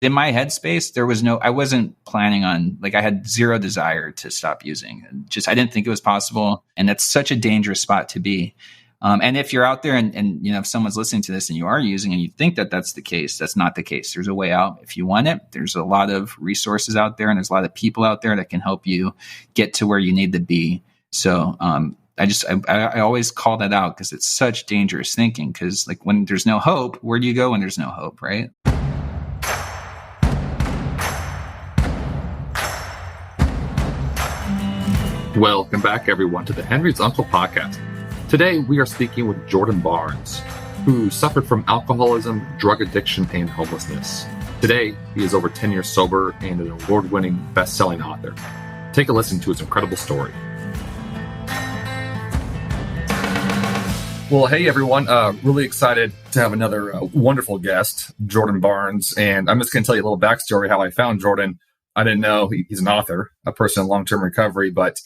in my headspace, I wasn't planning on, like, I had zero desire to stop using. I didn't think it was possible. And that's such a dangerous spot to be. And if you're out there and if someone's listening to this and you are using and you think that that's the case, that's not the case. There's a way out. If you want it, there's a lot of resources out there and there's a lot of people out there that can help you get to where you need to be. So, I always call that out because it's such dangerous thinking, because like when there's no hope, where do you go when there's no hope, right? Welcome back, everyone, to the Henry's Uncle podcast. Today, we are speaking with Jordan Barnes, who suffered from alcoholism, drug addiction, and homelessness. Today, he is over 10 years sober and an award-winning, best-selling author. Take a listen to his incredible story. Well, hey, everyone. Really excited to have another wonderful guest, Jordan Barnes. And I'm just going to tell you a little backstory how I found Jordan. I didn't know he's an author, a person in long-term recovery, but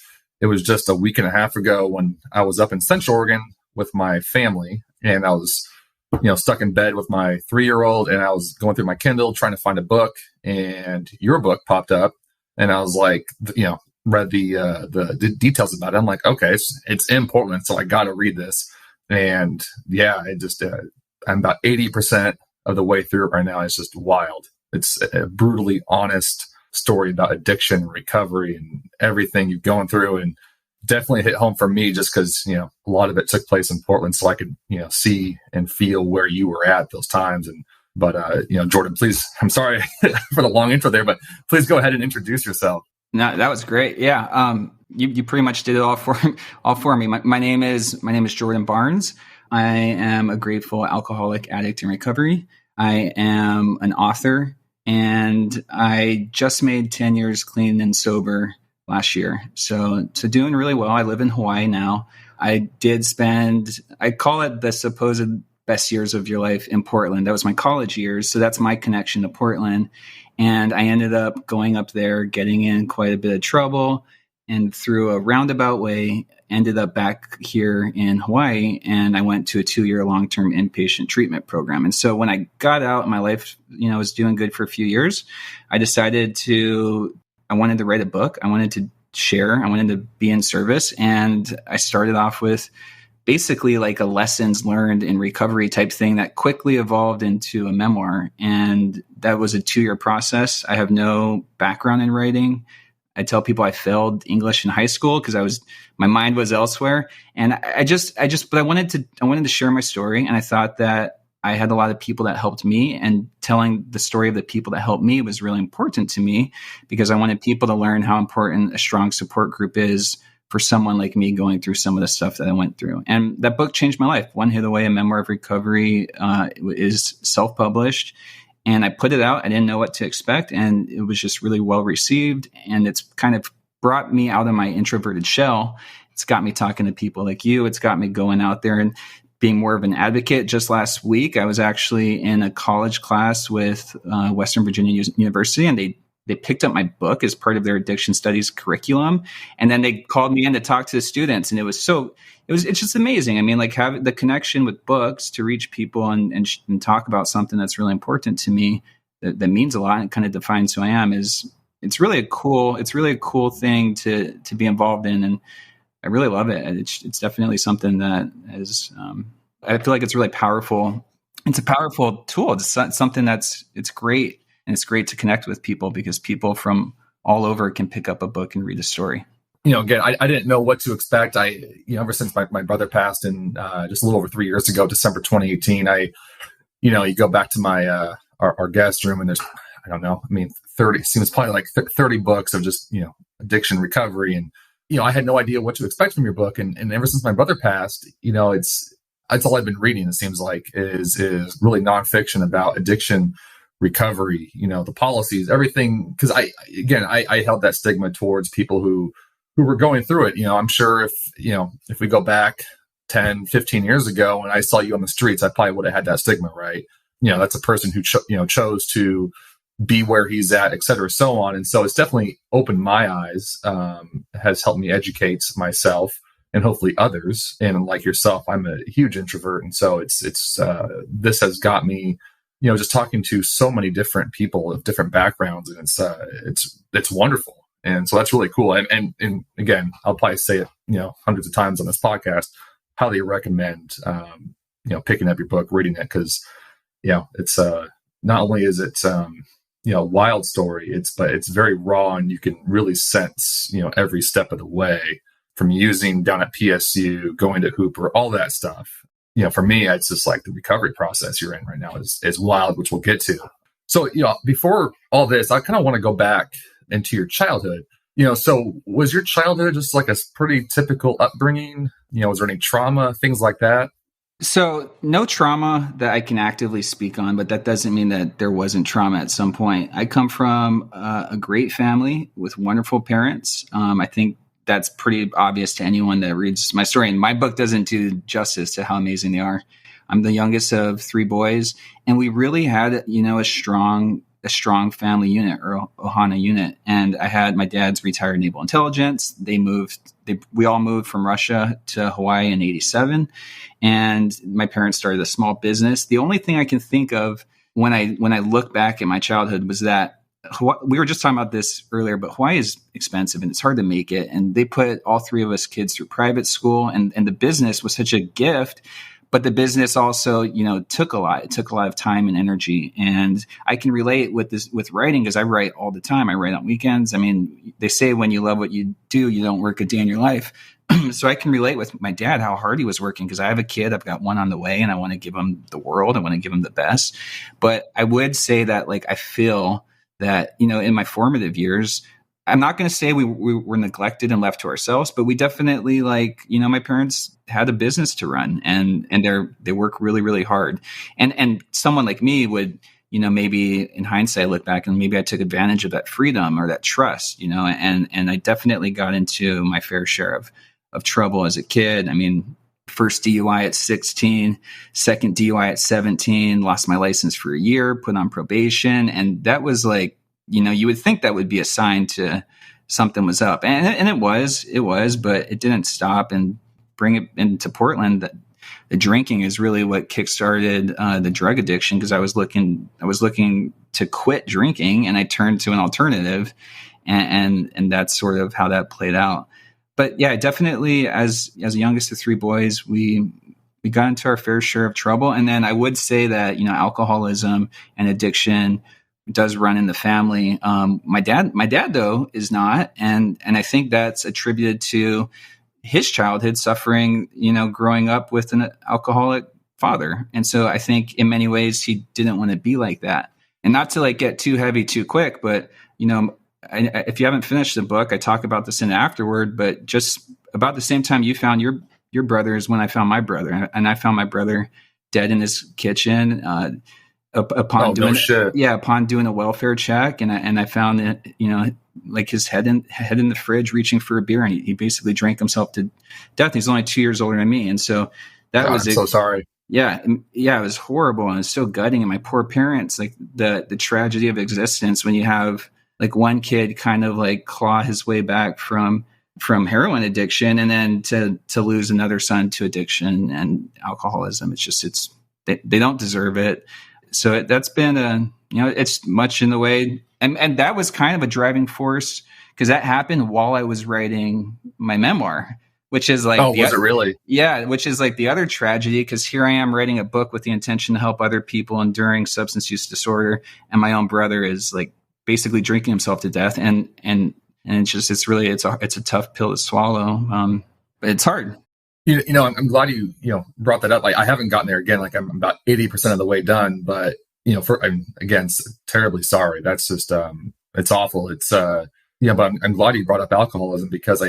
it was just a week and a half ago when I was up in Central Oregon with my family, and I was, stuck in bed with my 3-year-old, and I was going through my Kindle trying to find a book, and your book popped up, and I was like, read the details about it. I'm like, okay, it's in Portland, so I got to read this. And yeah, I'm about 80% of the way through it right now. It's just wild. It's a brutally honest story about addiction and recovery and everything you've gone through, and definitely hit home for me just because, a lot of it took place in Portland, so I could, see and feel where you were at those times. But Jordan, please, I'm sorry for the long intro there, but please go ahead and introduce yourself. No, that was great. Yeah. You pretty much did it all for me. My name is Jordan Barnes. I am a grateful alcoholic addict in recovery. I am an author, and I just made 10 years clean and sober last year. So doing really well. I live in Hawaii now. I call it the supposed best years of your life in Portland. That was my college years. So that's my connection to Portland. And I ended up going up there, getting in quite a bit of trouble, and through a roundabout way, ended up back here in Hawaii. And I went to a 2-year long-term inpatient treatment program. And so when I got out, my life, was doing good for a few years. I decided I wanted to write a book. I wanted to share. I wanted to be in service. And I started off with basically like a lessons learned in recovery type thing that quickly evolved into a memoir. And that was a 2-year process. I have no background in writing. I tell people I failed English in high school because my mind was elsewhere. And but I wanted to share my story. And I thought that I had a lot of people that helped me, and telling the story of the people that helped me was really important to me, because I wanted people to learn how important a strong support group is for someone like me going through some of the stuff that I went through. And that book changed my life. One Hit Away, A Memoir of Recovery, is self-published. And I put it out. I didn't know what to expect. And it was just really well received. And it's kind of brought me out of my introverted shell. It's got me talking to people like you. It's got me going out there and being more of an advocate. Just last week, I was actually in a college class with Western Virginia University, and they picked up my book as part of their addiction studies curriculum. And then they called me in to talk to the students. And it's just amazing. I mean, like, having the connection with books to reach people and talk about something that's really important to me, that means a lot and kind of defines who I am, it's really a cool thing to be involved in. And I really love it. It's definitely something that is, I feel like it's really powerful. It's a powerful tool. It's something it's great. And it's great to connect with people, because people from all over can pick up a book and read a story. Again, I didn't know what to expect. Ever since my brother passed in just a little over 3 years ago, December 2018, you go back to my our guest room, and there's, 30, seems probably like 30 books of just, addiction recovery. And, I had no idea what to expect from your book. And ever since my brother passed, it's all I've been reading, it seems like, is really nonfiction about addiction recovery, the policies, everything. Because I held that stigma towards people who were going through it. I'm sure if we go back 10, 15 years ago and I saw you on the streets, I probably would have had that stigma, right? That's a person who chose to be where he's at, et cetera, so on. And so it's definitely opened my eyes, has helped me educate myself and hopefully others. And like yourself, I'm a huge introvert. And so it's this has got me just talking to so many different people of different backgrounds, and it's wonderful. And so that's really cool. And again, I'll probably say it, hundreds of times on this podcast, highly recommend, picking up your book, reading it. Cause it's, not only is it, a wild story, but it's very raw, and you can really sense, every step of the way, from using down at PSU, going to Hooper, all that stuff. For me, it's just like the recovery process you're in right now is wild, which we'll get to. So, before all this, I kind of want to go back into your childhood. So was your childhood just like a pretty typical upbringing? Was there any trauma, things like that? So no trauma that I can actively speak on, but that doesn't mean that there wasn't trauma at some point. I come from a great family with wonderful parents. I think that's pretty obvious to anyone that reads my story. And my book doesn't do justice to how amazing they are. I'm the youngest of 3 boys, and we really had, a strong family unit, or Ohana unit. And I had my dad's retired naval intelligence. We all moved from Russia to Hawaii in 87. And my parents started a small business. The only thing I can think of when I look back at my childhood was that we were just talking about this earlier, but Hawaii is expensive and it's hard to make it. And they put all 3 of us kids through private school, and the business was such a gift. But the business also, took a lot. It took a lot of time and energy. And I can relate with writing, because I write all the time. I write on weekends. I mean, they say when you love what you do, you don't work a day in your life. So I can relate with my dad, how hard he was working, because I have a kid. I've got one on the way, and I want to give him the world. I want to give him the best. But I would say that, I feel that, in my formative years, I'm not going to say we were neglected and left to ourselves, but we definitely, my parents had a business to run, and they work really, really hard. And someone like me would, maybe in hindsight look back and maybe I took advantage of that freedom or that trust, and I definitely got into my fair share of trouble as a kid. I mean, first DUI at 16, second DUI at 17, lost my license for a year, put on probation. And that was you would think that would be a sign to something was up. And it was, but it didn't stop. And bring it into Portland, the drinking is really what kickstarted the drug addiction, because I was looking to quit drinking, and I turned to an alternative, and that's sort of how that played out. But yeah, definitely as the youngest of 3 boys, we got into our fair share of trouble. And then I would say that, alcoholism and addiction does run in the family. My dad though is not. And I think that's attributed to his childhood suffering, growing up with an alcoholic father. And so I think in many ways he didn't want to be like that. And not to get too heavy too quick, but if you haven't finished the book, I talk about this in the afterword, but just about the same time you found your brother is when I found my brother, and I found my brother dead in his kitchen, upon doing a welfare check. And I found that, his head in the fridge, reaching for a beer, and he basically drank himself to death. He's only 2 years older than me. And so that was, I'm so sorry. Yeah. It was horrible. And it's so gutting. And my poor parents, the tragedy of existence, when you have one kid kind of claw his way back from heroin addiction, and then to lose another son to addiction and alcoholism. They don't deserve it. So that's been it's much in the way. And that was kind of a driving force, because that happened while I was writing my memoir, which is was it really? Yeah. Which is the other tragedy, because here I am writing a book with the intention to help other people enduring substance use disorder. And my own brother is basically drinking himself to death. And it's a tough pill to swallow. But it's hard. I'm glad you brought that up. I haven't gotten there again. I'm about 80% of the way done, but I'm terribly sorry. That's just it's awful. It's but I'm glad you brought up alcoholism, because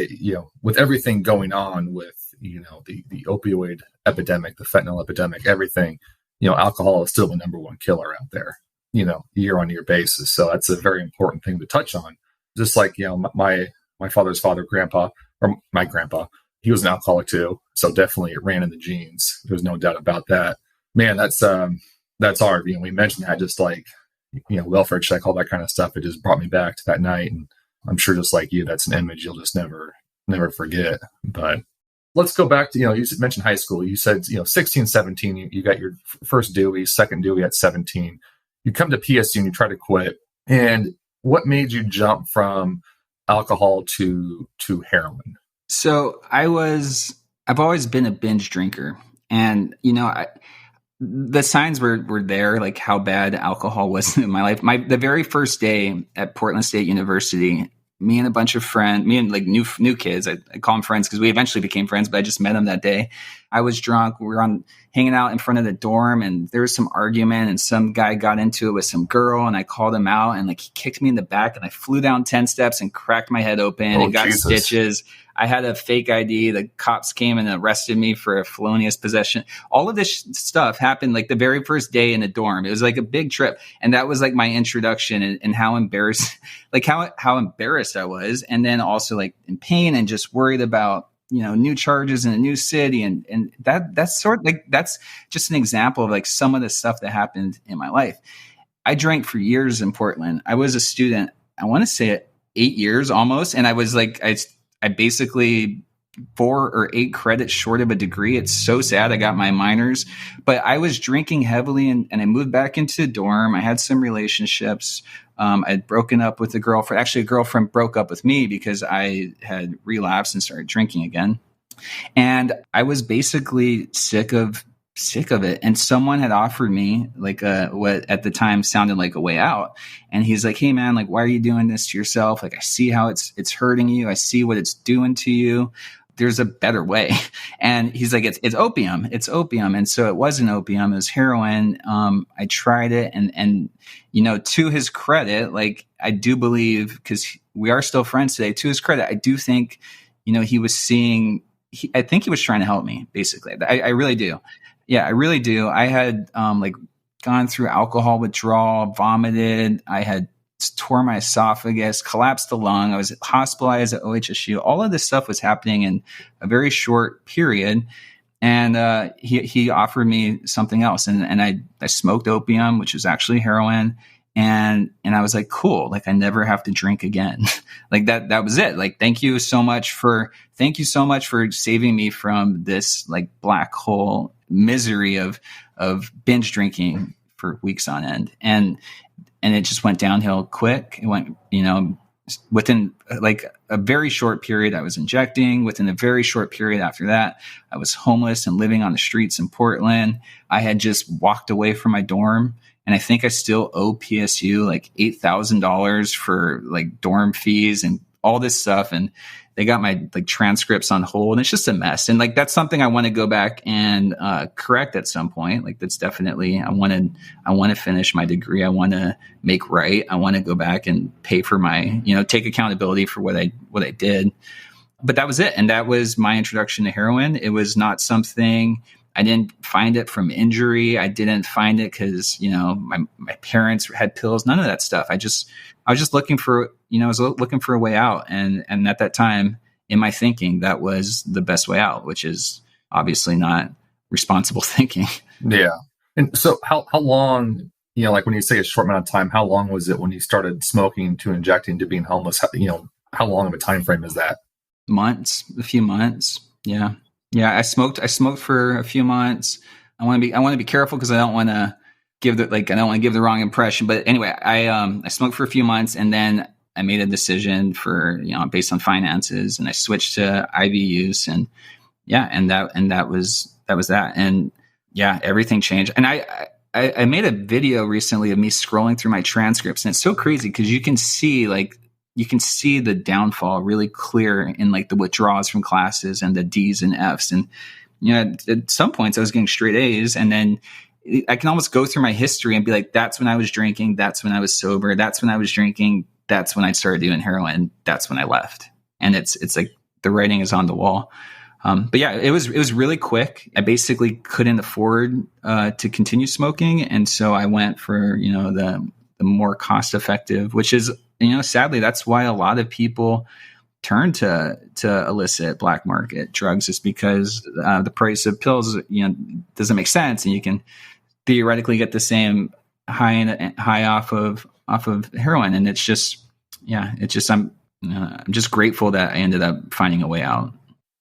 with everything going on with the opioid epidemic, the fentanyl epidemic, everything, alcohol is still the number 1 killer out there, year on year basis. So that's a very important thing to touch on. Just my father's father, my grandpa, he was an alcoholic too. So definitely it ran in the genes. There's no doubt about that. Man, that's hard. We mentioned that, just welfare check, all that kind of stuff. It just brought me back to that night. And I'm sure just like you, that's an image you'll just never forget. But let's go back to, you mentioned high school. You said, 16, 17, you got your first Dewey, second Dewey at 17. You come to PSU and you try to quit. And what made you jump from alcohol to heroin? So I've always been a binge drinker, and the signs were there, like how bad alcohol was in my life. The very first day at Portland State University, me and a bunch of friends, me and like new kids, I call them friends because we eventually became friends, but I just met them that day. I was drunk. We were hanging out in front of the dorm, and there was some argument, and some guy got into it with some girl, and I called him out, and like he kicked me in the back, and I flew down 10 steps and cracked my head open and got Jesus. stitches. I had a fake ID. The cops came and arrested me for a felonious possession. All of this stuff happened like the very first day in the dorm. It was like a big trip. And that was like my introduction, and how embarrassed, like how embarrassed I was. And then also like in pain and just worried about, new charges in a new city. And that's sort of like, that's just an example of like some of the stuff that happened in my life. I drank for years in Portland. I was a student, I want to say 8 years almost. And I was like, I basically 4 or 8 credits short of a degree. It's so sad. I got my minors, but I was drinking heavily, and I moved back into the dorm. I had some relationships. I'd broken up with a girlfriend. Actually, a girlfriend broke up with me because I had relapsed and started drinking again. And I was basically sick of it. And someone had offered me like what at the time sounded like a way out. And he's like, "Hey man, like, why are you doing this to yourself? Like, I see how it's hurting you. I see what it's doing to you. There's a better way." And he's like, it's opium. It's opium. And so it wasn't opium. It was heroin. I tried it. And to his credit, like, I do believe, because we are still friends today, to his credit, I do think, he was seeing, I think he was trying to help me, basically. I really do. Yeah, I really do. I had like gone through alcohol withdrawal, vomited. I had tore my esophagus, collapsed the lung. I was hospitalized at OHSU. All of this stuff was happening in a very short period. And he offered me something else. And I smoked opium, which was actually heroin. And I was like, cool, like I never have to drink again. Like that was it. Like, thank you so much for saving me from this like black hole misery of binge drinking for weeks on end. And it just went downhill quick. It went, within like a very short period, I was injecting. Within a very short period after that, I was homeless and living on the streets in Portland. I had just walked away from my dorm. And I think I still owe PSU like $8,000 for like dorm fees and all this stuff. And they got my like transcripts on hold, and it's just a mess. And like, that's something I want to go back and correct at some point. Like, that's definitely, I want to finish my degree. I want to make right. I want to go back and pay for my, take accountability for what I did. But that was it. And that was my introduction to heroin. It was not something, I didn't find it from injury. I didn't find it because, my parents had pills, none of that stuff. I was just looking for, looking for a way out. And at that time in my thinking, that was the best way out, which is obviously not responsible thinking. Yeah. And so how long, like when you say a short amount of time, how long was it when you started smoking to injecting to being homeless? How long of a time frame is that? A few months. Yeah. Yeah. I smoked for a few months. I want to be careful because I don't want to give the wrong impression. But anyway, I smoked for a few months, and then I made a decision for, based on finances, and I switched to IV use, and that was that. And yeah, everything changed. And I made a video recently of me scrolling through my transcripts, and it's so crazy because you can see the downfall really clear in like the withdrawals from classes and the D's and F's. And, at some points I was getting straight A's, and then I can almost go through my history and be like, that's when I was drinking. That's when I was sober. That's when I was drinking. That's when I started doing heroin. That's when I left. And it's like the writing is on the wall. But yeah, it was really quick. I basically couldn't afford to continue smoking. And so I went for, the more cost effective, which is, sadly, that's why a lot of people turn to illicit black market drugs, is because the price of pills, doesn't make sense. And you can theoretically get the same high off of heroin. And it's just, I'm just grateful that I ended up finding a way out.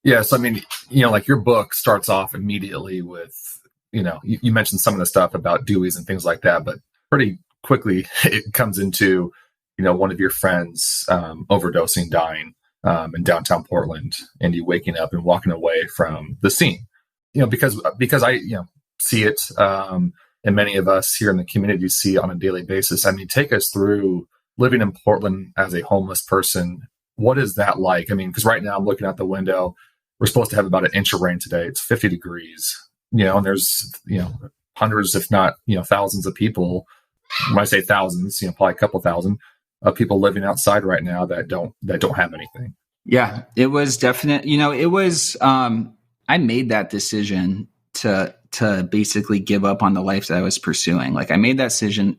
Yes. I mean, like your book starts off immediately with, you mentioned some of the stuff about Dewey's and things like that, but pretty quickly it comes into, one of your friends overdosing, dying in downtown Portland, and you waking up and walking away from the scene. Because I, see it, and many of us here in the community see it on a daily basis. I mean, take us through living in Portland as a homeless person. What is that like? I mean, because right now I'm looking out the window. We're supposed to have about an inch of rain today. It's 50 degrees, and there's, hundreds, if not, thousands of people. When I say thousands, probably a couple thousand of people living outside right now that don't have anything. Yeah, it was definite. It was, I made that decision to basically give up on the life that I was pursuing. Like I made the decision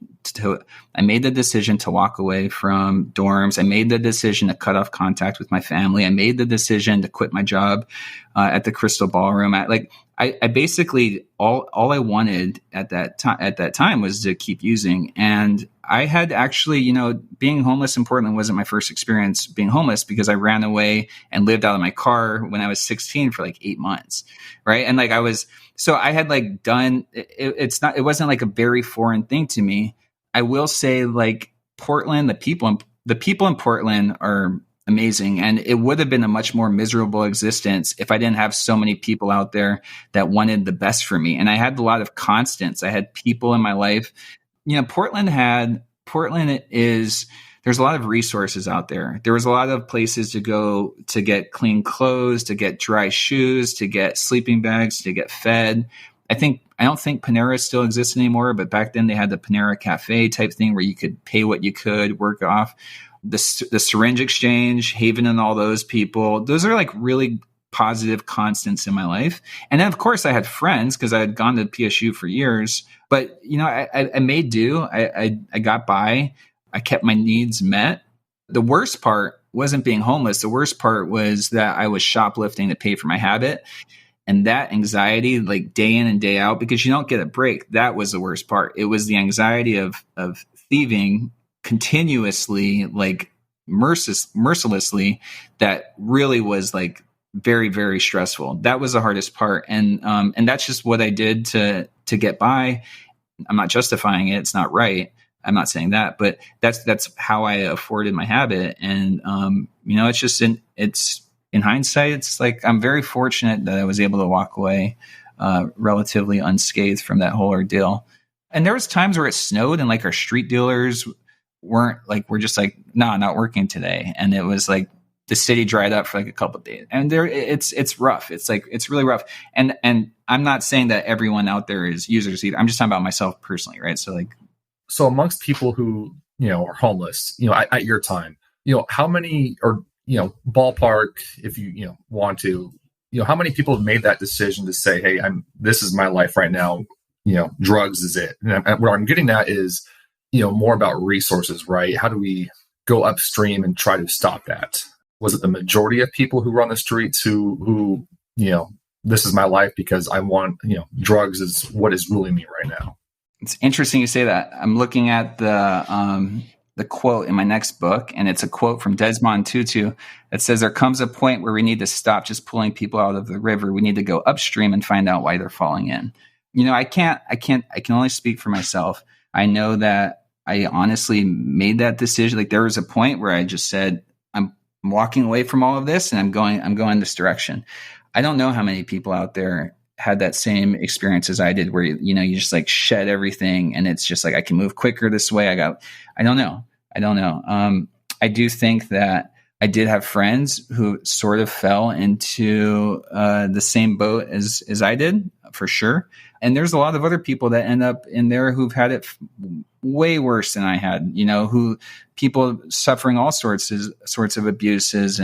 to walk away from dorms. I made the decision to cut off contact with my family. I made the decision to quit my job at the Crystal Ballroom. I basically all I wanted at that time was to keep using. And I had actually, being homeless in Portland wasn't my first experience being homeless, because I ran away and lived out of my car when I was 16 for like 8 months. Right. And like I had like done it. It wasn't like a very foreign thing to me. I will say, like, Portland, the people in Portland are amazing. And it would have been a much more miserable existence if I didn't have so many people out there that wanted the best for me. And I had a lot of constants. I had people in my life. There's a lot of resources out there. There was a lot of places to go to get clean clothes, to get dry shoes, to get sleeping bags, to get fed. I don't think Panera still exists anymore, but back then they had the Panera Cafe type thing where you could pay what you could, work off. The syringe exchange, Haven, and all those people. Those are like really positive constants in my life. And then, of course, I had friends because I had gone to PSU for years. But, I made do. I got by. I kept my needs met. The worst part wasn't being homeless. The worst part was that I was shoplifting to pay for my habit. And that anxiety, like day in and day out, because you don't get a break, that was the worst part. It was the anxiety of thieving continuously, like mercilessly, that really was like very, very stressful. That was the hardest part. And that's just what I did to get by. I'm not justifying it. It's not right. I'm not saying that, but that's how I afforded my habit. And, it's just in hindsight, it's like, I'm very fortunate that I was able to walk away relatively unscathed from that whole ordeal. And there was times where it snowed and like our street dealers were just like, nah, not working today. And it was like the city dried up for like a couple of days. And it's rough. It's like, it's really rough. And I'm not saying that everyone out there is users either. I'm just talking about myself personally, right? So amongst people who, are homeless, at your time, how many, or, ballpark, if you, want to, how many people have made that decision to say, hey, this is my life right now. Drugs is it. And what I'm getting at is, more about resources, right? How do we go upstream and try to stop that? Was it the majority of people who were on the streets who, this is my life because I want, drugs is what is ruling me right now? It's interesting you say that. I'm looking at the quote in my next book, and it's a quote from Desmond Tutu that says, there comes a point where we need to stop just pulling people out of the river. We need to go upstream and find out why they're falling in. I can only speak for myself. I know that I honestly made that decision. Like there was a point where I just said, I'm walking away from all of this and I'm going this direction. I don't know how many people out there had that same experience as I did, where, you just like shed everything and it's just like, I can move quicker this way. I don't know. I do think that I did have friends who sort of fell into the same boat as I did, for sure. And there's a lot of other people that end up in there who've had it way worse than I had, who people suffering all sorts of abuses.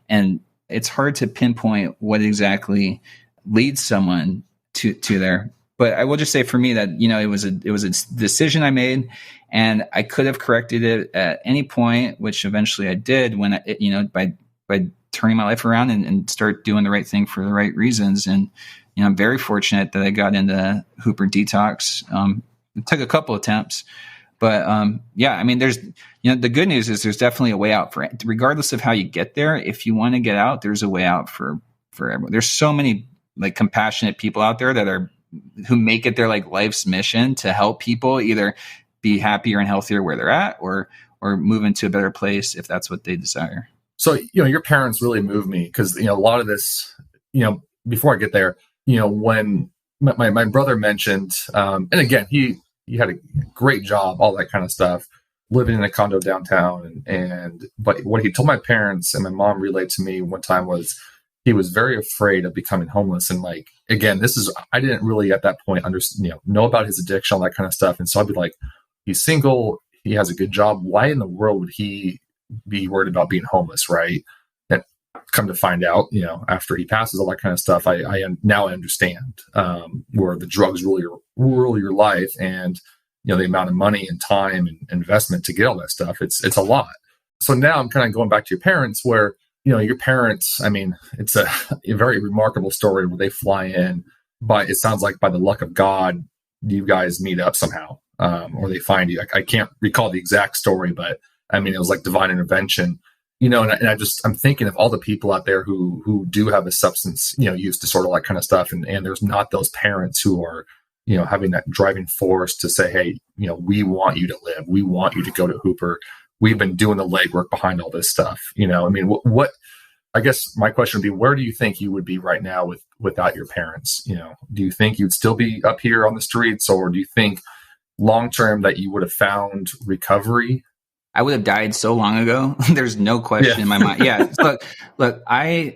And it's hard to pinpoint what exactly leads someone to there. But I will just say for me that, it was a decision I made, and I could have corrected it at any point, which eventually I did when by turning my life around and start doing the right thing for the right reasons. And, I'm very fortunate that I got into Hooper Detox. It took a couple attempts, but there's, the good news is there's definitely a way out for it. Regardless of how you get there, if you want to get out, there's a way out for for everyone. There's so many like compassionate people out there who make it their like life's mission to help people either be happier and healthier where they're at or move into a better place if that's what they desire. So, your parents really moved me because, a lot of this, before I get there, when my brother mentioned, and again, he had a great job, all that kind of stuff, living in a condo downtown. But what he told my parents and my mom relayed to me one time was he was very afraid of becoming homeless. And like, again, I didn't really at that point know about his addiction, all that kind of stuff. And so I'd be like, he's single, he has a good job. Why in the world would he be worried about being homeless? Right. And come to find out, after he passes, all that kind of stuff, I now understand where the drugs really rule your life, and the amount of money and time and investment to get all that stuff. It's a lot. So now I'm kind of going back to your parents where, your parents, I mean, it's a very remarkable story where they fly in, but it sounds like by the luck of God, you guys meet up somehow, or they find you. I can't recall the exact story, but I mean, it was like divine intervention, and I'm thinking of all the people out there who do have a substance, use disorder, all that kind of stuff. And there's not those parents who are, having that driving force to say, hey, we want you to live. We want you to go to Hooper. We've been doing the legwork behind all this stuff. I mean, what, I guess my question would be, where do you think you would be right now without your parents? Do you think you'd still be up here on the streets, or do you think long-term that you would have found recovery? I would have died so long ago. There's no question in my mind. Yeah. Look,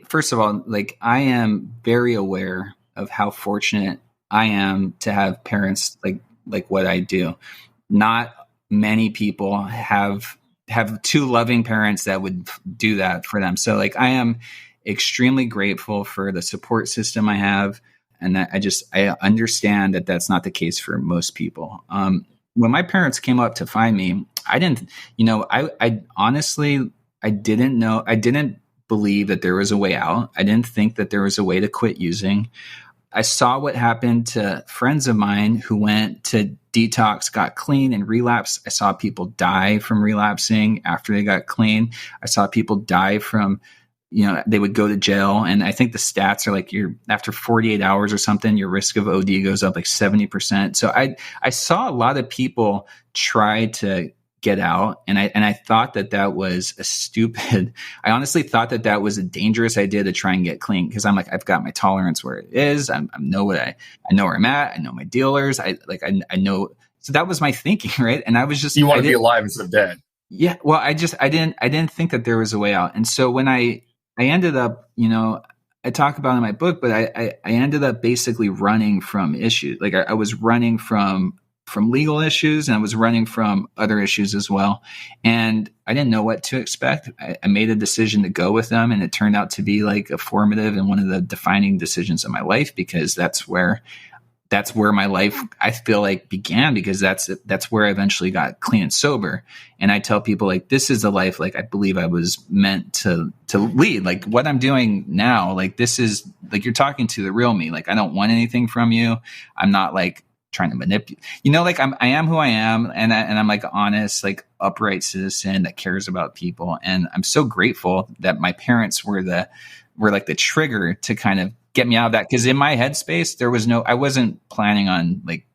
first of all, like, I am very aware of how fortunate I am to have parents like what I do. Not many people have two loving parents that would do that for them. So like, I am extremely grateful for the support system I have. And that I understand that that's not the case for most people. When my parents came up to find me, I didn't, I honestly, I didn't believe that there was a way out. I didn't think that there was a way to quit using. I saw what happened to friends of mine who went to detox, got clean, and relapsed. I saw people die from relapsing after they got clean. I saw people die from, they would go to jail. And I think the stats are like, after 48 hours or something, your risk of OD goes up like 70%. So I saw a lot of people try to get out. And I thought that was I honestly thought that was a dangerous idea to try and get clean. Cause I'm like, I've got my tolerance where it is. I know where I'm at. I know my dealers. I know. So that was my thinking. Right. And I was just, you want to be alive instead of dead. Yeah. Well, I didn't think that there was a way out. And so when I ended up, I talk about it in my book, but I ended up basically running from issues. Like I was running from legal issues, and I was running from other issues as well. And I didn't know what to expect. I made a decision to go with them, and it turned out to be like a formative and one of the defining decisions of my life, because that's where my life, I feel like, began, because that's where I eventually got clean and sober. And I tell people, like, this is the life, like, I believe I was meant to lead. Like, what I'm doing now, like, this is like, you're talking to the real me. Like, I don't want anything from you. I'm not like trying to manipulate, like, I am who I am. And I'm like honest, like upright citizen that cares about people. And I'm so grateful that my parents were like the trigger to kind of get me out of that. Cause in my headspace, I wasn't planning on like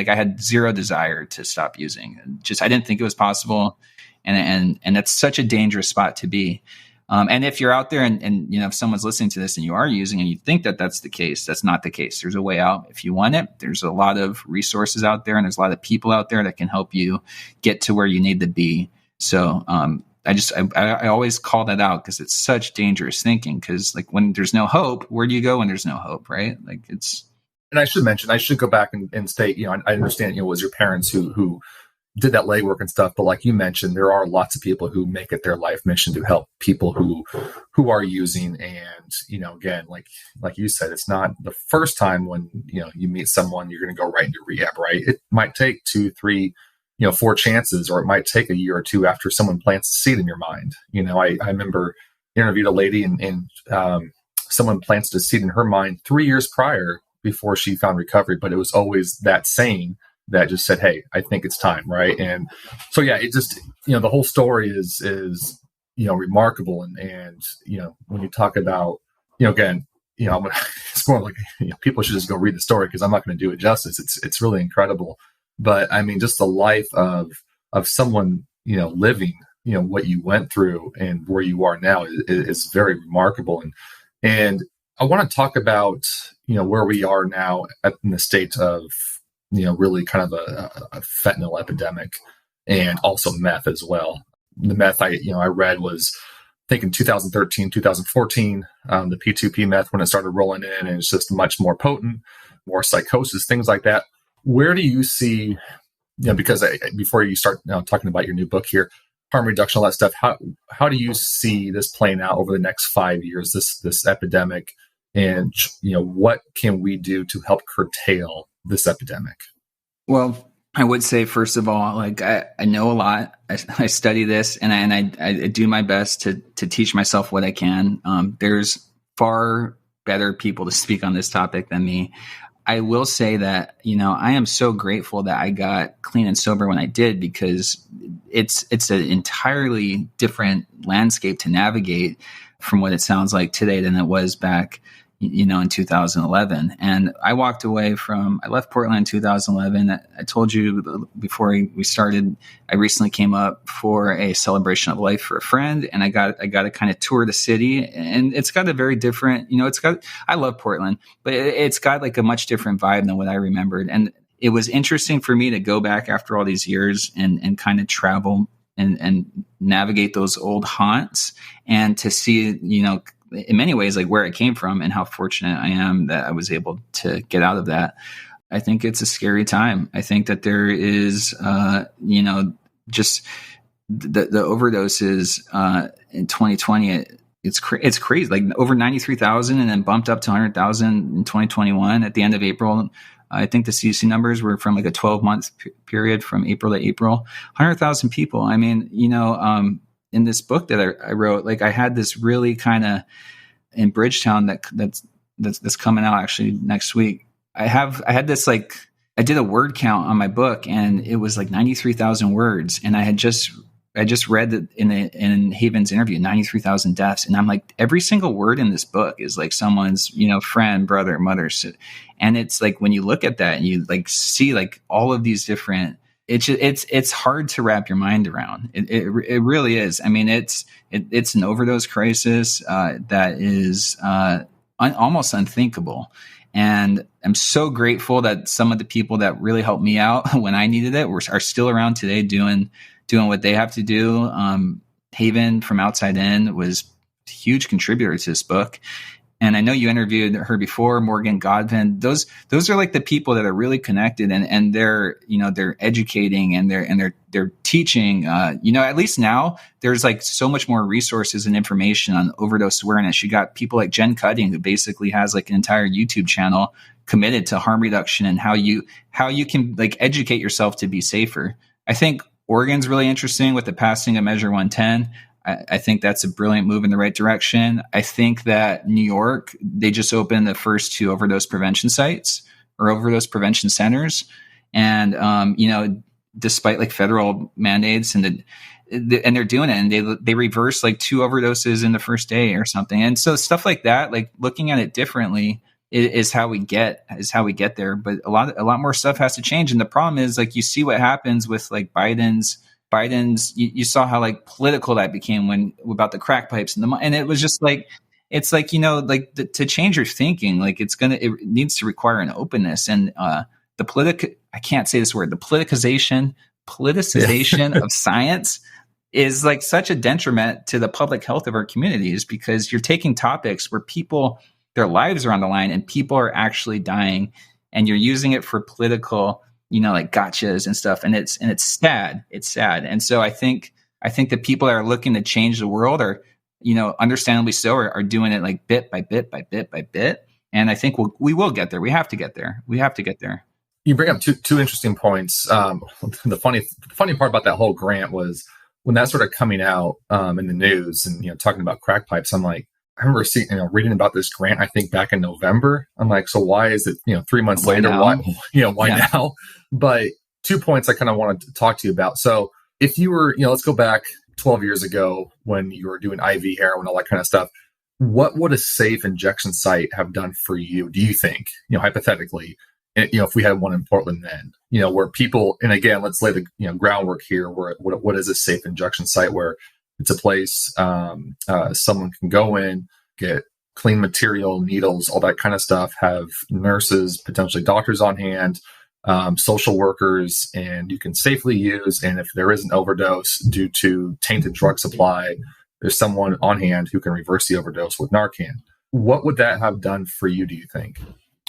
I had zero desire to stop using. I didn't think it was possible. And that's such a dangerous spot to be. And if you're out there and if someone's listening to this and you are using and you think that that's the case, that's not the case. There's a way out if you want it. There's a lot of resources out there, and there's a lot of people out there that can help you get to where you need to be. So I always call that out, because it's such dangerous thinking. Because like, when there's no hope, where do you go when there's no hope, right? Like, it's. And I should go back and state, I understand, it was your parents who did that legwork and stuff, but like you mentioned, there are lots of people who make it their life mission to help people who are using. And again, like you said, it's not the first time when you meet someone you're going to go right into rehab, right? It might take 2, 3, 4 chances, or it might take a year or two after someone plants a seed in your mind. I remember interviewed a lady and someone planted a seed in her mind 3 years prior before she found recovery, but it was always that saying that just said, hey, I think it's time. Right. And so, yeah, it just, the whole story is remarkable. And when you talk about, again, it's more like, people should just go read the story because I'm not going to do it justice. It's really incredible. But I mean, just the life of someone, living, what you went through and where you are now is very remarkable. And I want to talk about, where we are now in the state of, really kind of a fentanyl epidemic, and also meth as well. The meth I read was, I think in 2013, 2014, the P2P meth, when it started rolling in, and it's just much more potent, more psychosis, things like that. Where do you see, because before you start talking about your new book here, harm reduction, all that stuff, how do you see this playing out over the next 5 years, this epidemic, and what can we do to help curtail this epidemic? Well, I would say, first of all, like I know a lot. I study this, and I do my best to teach myself what I can. There's far better people to speak on this topic than me. I will say that, I am so grateful that I got clean and sober when I did, because it's an entirely different landscape to navigate from what it sounds like today than it was back, in 2011. And I left Portland in 2011. I told you before we started, I recently came up for a celebration of life for a friend, and I got to kind of tour the city, and it's got a very different, I love Portland, but it's got like a much different vibe than what I remembered. And it was interesting for me to go back after all these years and kind of travel and navigate those old haunts, and to see, in many ways, like where it came from and how fortunate I am that I was able to get out of that. I think it's a scary time. I think that there is, just the overdoses in 2020. It's crazy, like over 93,000, and then bumped up to 100,000 in 2021 at the end of April. I think the CDC numbers were from like a 12-month period from April to April, 100,000 people. I mean, in this book that I wrote, like I had this really kind of, in Bridgetown that's coming out actually next week. I had this, like, I did a word count on my book, and it was like 93,000 words. And I just read that in Haven's interview, 93,000 deaths. And I'm like, every single word in this book is like someone's, friend, brother, mother. And it's like, when you look at that and you like see like all of these different, it's hard to wrap your mind around. It really is. I mean, it's an overdose crisis that is almost unthinkable. And I'm so grateful that some of the people that really helped me out when I needed it are still around today doing what they have to do. Haven from Outside In was a huge contributor to this book. And I know you interviewed her before, Morgan Godwin. Those are like the people that are really connected, and they're educating, and they're teaching. At least now there's like so much more resources and information on overdose awareness. You got people like Jen Cutting, who basically has like an entire YouTube channel committed to harm reduction and how you can like educate yourself to be safer. I think Oregon's really interesting with the passing of Measure 110. I think that's a brilliant move in the right direction. I think that New York, they just opened the first 2 overdose prevention sites or overdose prevention centers. And, despite like federal mandates and they're doing it, and they reverse like 2 overdoses in the first day or something. And so stuff like that, like looking at it differently is how we get there. But a lot more stuff has to change. And the problem is, like, you see what happens with like Biden's, you saw how like political that became about the crack pipes and it was just like, it's like, to change your thinking, like it needs to require an openness, and I can't say this word, the politicization of science is like such a detriment to the public health of our communities, because you're taking topics where people, their lives are on the line and people are actually dying, and you're using it for political, like gotchas and stuff. And it's sad. It's sad. And so I think the people that are looking to change the world are, understandably so, are doing it like bit by bit by bit by bit. And I think we will get there. We have to get there. You bring up two interesting points. The funny part about that whole grant was when that started coming out in the news and, talking about crack pipes, I'm like, I remember seeing, reading about this grant, I think back in November. I'm like, so why is it, 3 months later? Why now? But 2 points I kind of wanted to talk to you about. So if you were, let's go back 12 years ago when you were doing IV heroin, all that kind of stuff. what would a safe injection site have done for you, do you think, hypothetically, if we had one in Portland then, where people, and again, let's lay the groundwork here, where what is a safe injection site, where it's a place someone can go in, get clean material, needles, all that kind of stuff, have nurses, potentially doctors on hand, social workers, and you can safely use. And if there is an overdose due to tainted drug supply, there's someone on hand who can reverse the overdose with Narcan. What would that have done for you, do you think?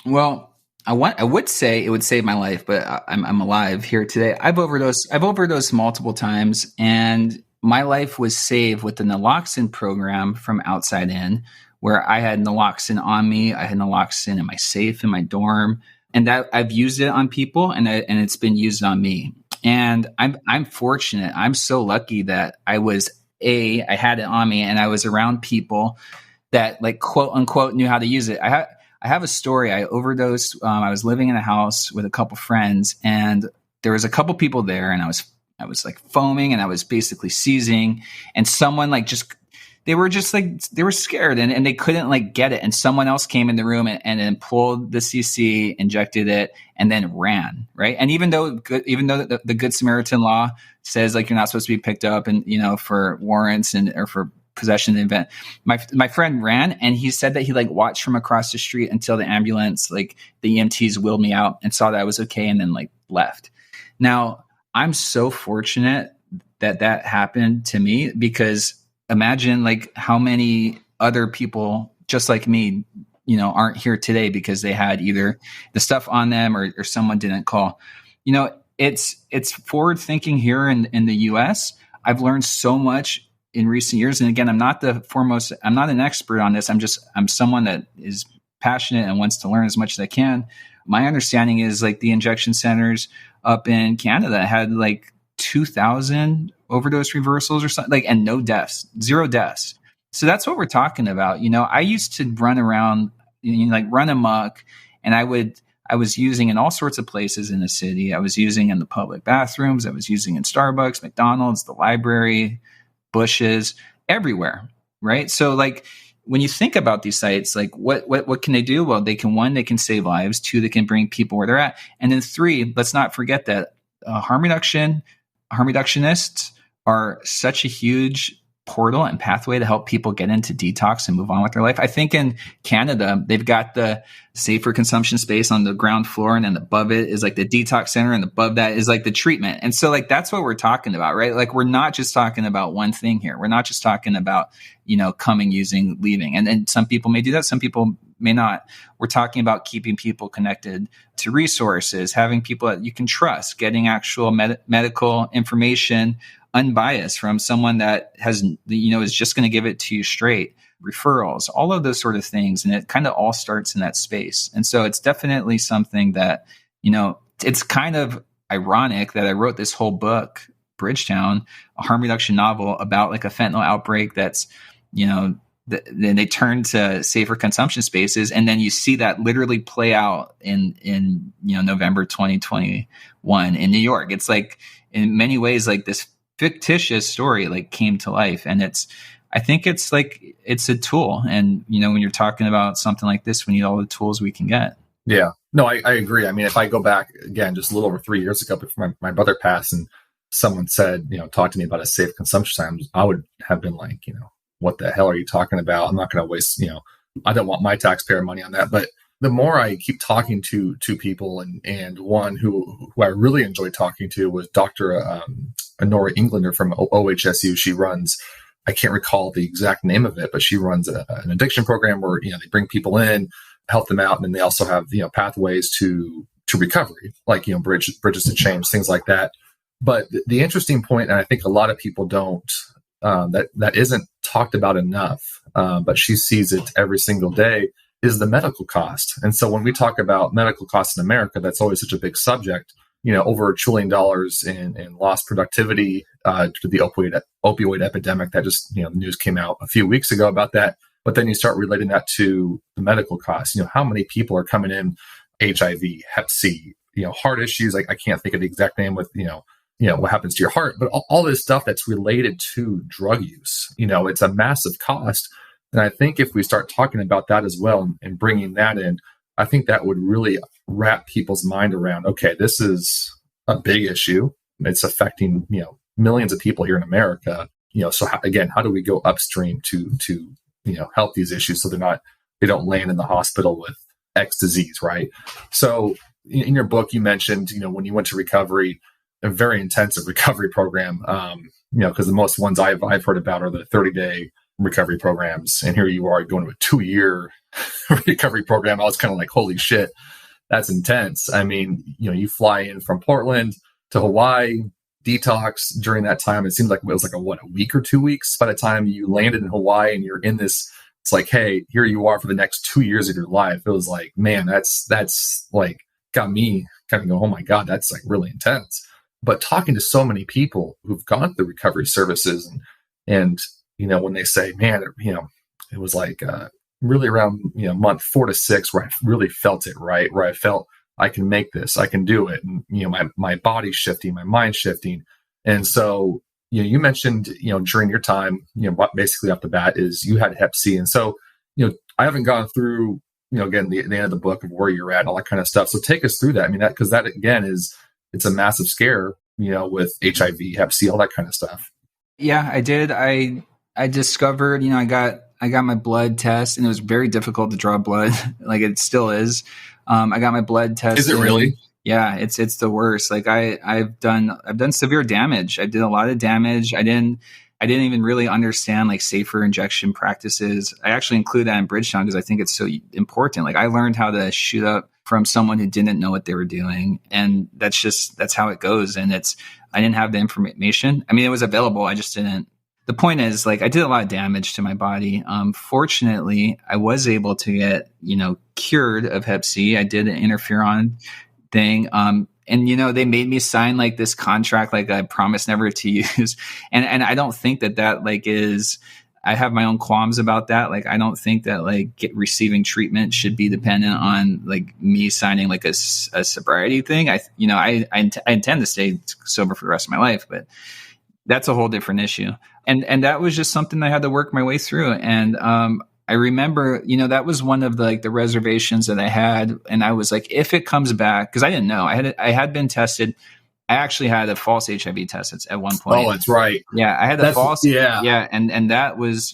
Well, I would say it would save my life, but I'm alive here today. I've overdosed multiple times, and my life was saved with the naloxone program from Outside In, where I had naloxone on me. I had naloxone in my safe in my dorm, and that I've used it on people, and it's been used on me. And I'm fortunate. I'm so lucky that I had it on me, and I was around people that, like, quote unquote, knew how to use it. I have a story. I overdosed. I was living in a house with a couple friends, and there was a couple people there, and I was like foaming, and I was basically seizing, and someone they were scared, and they couldn't like get it. And someone else came in the room and then pulled the CC, injected it, and then ran. Right. And even though the Good Samaritan law says like you're not supposed to be picked up and, for warrants or for possession event, my friend ran, and he said that he like watched from across the street until the ambulance, like the EMTs, wheeled me out and saw that I was okay, and then like left. Now I'm so fortunate that happened to me, because imagine like how many other people just like me, aren't here today because they had either the stuff on them or someone didn't call. It's forward thinking here in the US. I've learned so much in recent years. And again, I'm not an expert on this. I'm someone that is passionate and wants to learn as much as I can. My understanding is like the injection centers up in Canada had like 2,000 overdose reversals or something, like, and no deaths, 0 deaths. So that's what we're talking about. I used to run around, run amok, and I was using in all sorts of places in the city. I was using in the public bathrooms. I was using in Starbucks, McDonald's, the library, bushes, everywhere. Right. So like when you think about these sites, like what can they do? Well, they can save lives. 2, they can bring people where they're at. And then 3, let's not forget that harm reductionists are such a huge portal and pathway to help people get into detox and move on with their life. I think in Canada, they've got the safer consumption space on the ground floor, and then above it is like the detox center, and above that is like the treatment. And so like, that's what we're talking about, right? Like, we're not just talking about one thing here. We're not just talking about, coming, using, leaving. And some people may do that. Some people may not. We're talking about keeping people connected to resources, having people that you can trust, getting actual medical information unbiased from someone that has, is just going to give it to you straight, referrals, all of those sort of things. And it kind of all starts in that space. And so it's definitely something that, it's kind of ironic that I wrote this whole book, Bridgetown, a harm reduction novel about like a fentanyl outbreak that's, then they turn to safer consumption spaces. And then you see that literally play out in November 2021 in New York. It's like, in many ways, like this fictitious story like came to life. And I think it's a tool. And, when you're talking about something like this, we need all the tools we can get. Yeah, no, I agree. I mean, if I go back again, just a little over 3 years ago before my brother passed, and someone said, talk to me about a safe consumption time, I would have been like, what the hell are you talking about? I'm not going to waste, I don't want my taxpayer money on that. But the more I keep talking to people, and one who I really enjoyed talking to was Dr. Nora Englander from OHSU. She runs, I can't recall the exact name of it, but she runs an addiction program where, they bring people in, help them out. And then they also have, pathways to recovery, like, bridges to change, things like that. But the interesting point, and I think a lot of people don't, that isn't talked about enough, but she sees it every single day, is the medical cost. And so when we talk about medical costs in America, that's always such a big subject. Over $1 trillion in lost productivity to the opioid epidemic that just, the news came out a few weeks ago about that. But then you start relating that to the medical costs. How many people are coming in, HIV, Hep C, heart issues. Like, I can't think of the exact name with, what happens to your heart, but all this stuff that's related to drug use. It's a massive cost. And I think if we start talking about that as well and bringing that in, I think that would really wrap people's mind around, okay, this is a big issue. It's affecting, millions of people here in America. So how do we go upstream to help these issues so they don't land in the hospital with X disease, right? So in your book, you mentioned, when you went to recovery, a very intensive recovery program, because the most ones I've heard about are the 30-day recovery programs. And here you are going to a 2-year recovery program. I was kind of like, holy shit, that's intense. I mean, you fly in from Portland to Hawaii, detox during that time. It seemed like it was like a week or 2 weeks by the time you landed in Hawaii, and you're in this. It's like, hey, here you are for the next 2 years of your life. It was like, man, that's like got me kind of go, oh my God, that's like really intense. But talking to so many people who've gone through recovery services and when they say, man, it was like really around month 4 to 6 where I really felt it, right? Where I felt I can make this, I can do it. And, my body's shifting, my mind's shifting. And so, you mentioned, during your time, basically off the bat is you had Hep C. And so, I haven't gone through, again, the end of the book of where you're at and all that kind of stuff. So take us through that. I mean, because that again it's a massive scare, with HIV, Hep C, all that kind of stuff. Yeah, I did. I discovered, I got my blood test, and it was very difficult to draw blood. Like it still is. I got my blood test. Is it really? Yeah, it's the worst. Like I've done severe damage. I did a lot of damage. I didn't even really understand like safer injection practices. I actually include that in Bridgetown because I think it's so important. Like I learned how to shoot up from someone who didn't know what they were doing. And that's how it goes. And I didn't have the information. I mean, it was available. I just didn't. The point is, like, I did a lot of damage to my body. Fortunately, I was able to get, cured of Hep C. I did an interferon thing. And, they made me sign like this contract, like I promised never to use. And I don't think that like I have my own qualms about that. Like, I don't think that like receiving treatment should be dependent on like me signing like a sobriety thing. I intend to stay sober for the rest of my life, but that's a whole different issue. And that was just something I had to work my way through. And, I remember, that was one of the reservations that I had. And I was like, if it comes back, cause I didn't know I had been tested. I actually had a false HIV test at one point. Oh, that's right. Yeah. I had a false. Yeah. Yeah. And that was,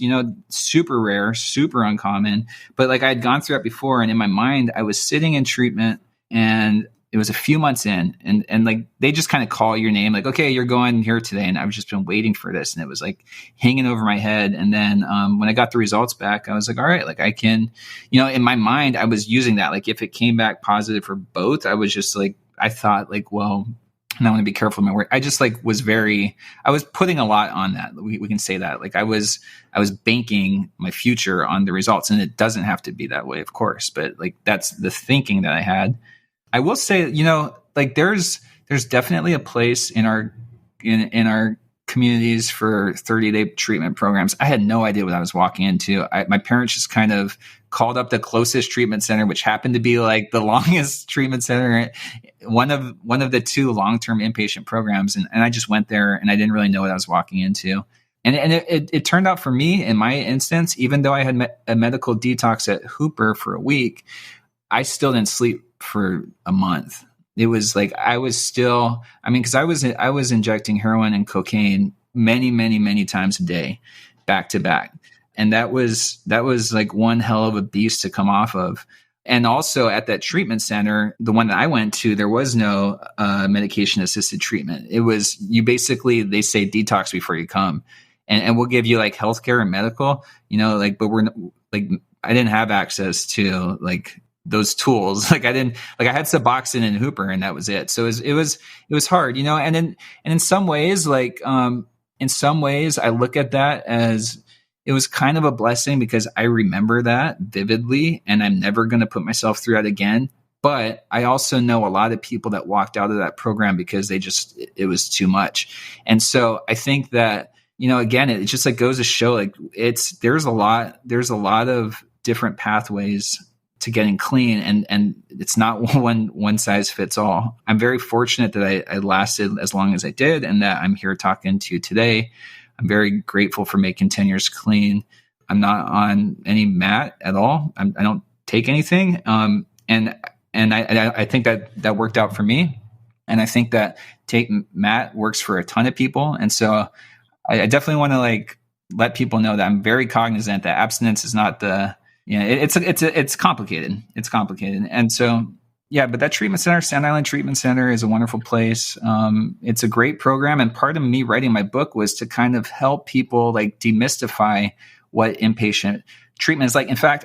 super rare, super uncommon, but like I had gone through that before. And in my mind, I was sitting in treatment, and it was a few months in, and like they just kind of call your name, like, okay, you're going here today. And I've just been waiting for this, and it was like hanging over my head. And then when I got the results back, I was like, all right, like I can, in my mind, I was using that. Like if it came back positive for both, I was just like, I thought like, well, and I want to be careful with my word. I just like I was putting a lot on that. We can say that. Like I was banking my future on the results, and it doesn't have to be that way, of course. But like that's the thinking that I had. I will say, like there's definitely a place in our communities for 30-day treatment programs. I had no idea what I was walking into. My parents just kind of called up the closest treatment center, which happened to be like the longest treatment center, one of the 2 long-term inpatient programs. And I just went there, and I didn't really know what I was walking into. And it turned out for me, in my instance, even though I had a medical detox at Hooper for a week, I still didn't sleep for a month. It was like I was still, because I was injecting heroin and cocaine many, many, many times a day, back to back. And that was like one hell of a beast to come off of. And also at that treatment center, the one that I went to, there was no medication assisted treatment. It was, they say detox before you come. And we'll give you like healthcare and medical, but I didn't have access to like those tools. Like I had Suboxone and Hooper, and that was it. So it was hard, and in some ways, I look at that as it was kind of a blessing, because I remember that vividly, and I'm never going to put myself through that again. But I also know a lot of people that walked out of that program because it was too much. And so I think that, again, it just like goes to show like there's a lot of different pathways to getting clean, and it's not one size fits all. I'm very fortunate that I lasted as long as I did, and that I'm here talking to you today. I'm very grateful for making 10 years clean. I'm not on any mat at all. I don't take anything. And I think that worked out for me. And I think that take mat works for a ton of people. And so I definitely want to like let people know that I'm very cognizant that abstinence is not it's complicated. It's complicated. And so, yeah, but that treatment center, Sand Island Treatment Center, is a wonderful place. It's a great program. And part of me writing my book was to kind of help people like demystify what inpatient treatment is like. In fact,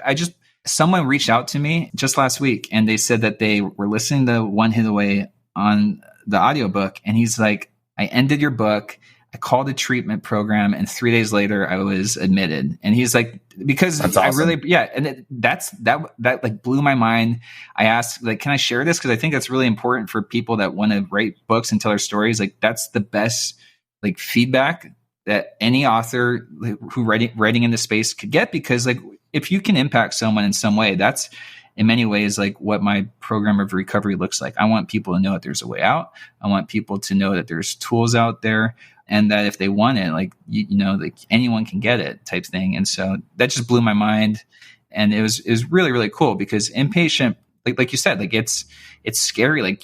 someone reached out to me just last week and they said that they were listening to One Hit Away on the audiobook. And he's like, I ended your book. I called a treatment program and 3 days later I was admitted. And he's like, because that's awesome. And that like blew my mind. I asked, like, can I share this? Cause I think that's really important for people that want to write books and tell their stories. Like that's the best like feedback that any author who writing in the space could get, because like, if you can impact someone in some way, that's in many ways like what my program of recovery looks like. I want people to know that there's a way out. I want people to know that there's tools out there, and that if they want it, like, like anyone can get it type thing. And so that just blew my mind. And it was really, really cool because inpatient, like you said, like it's scary. Like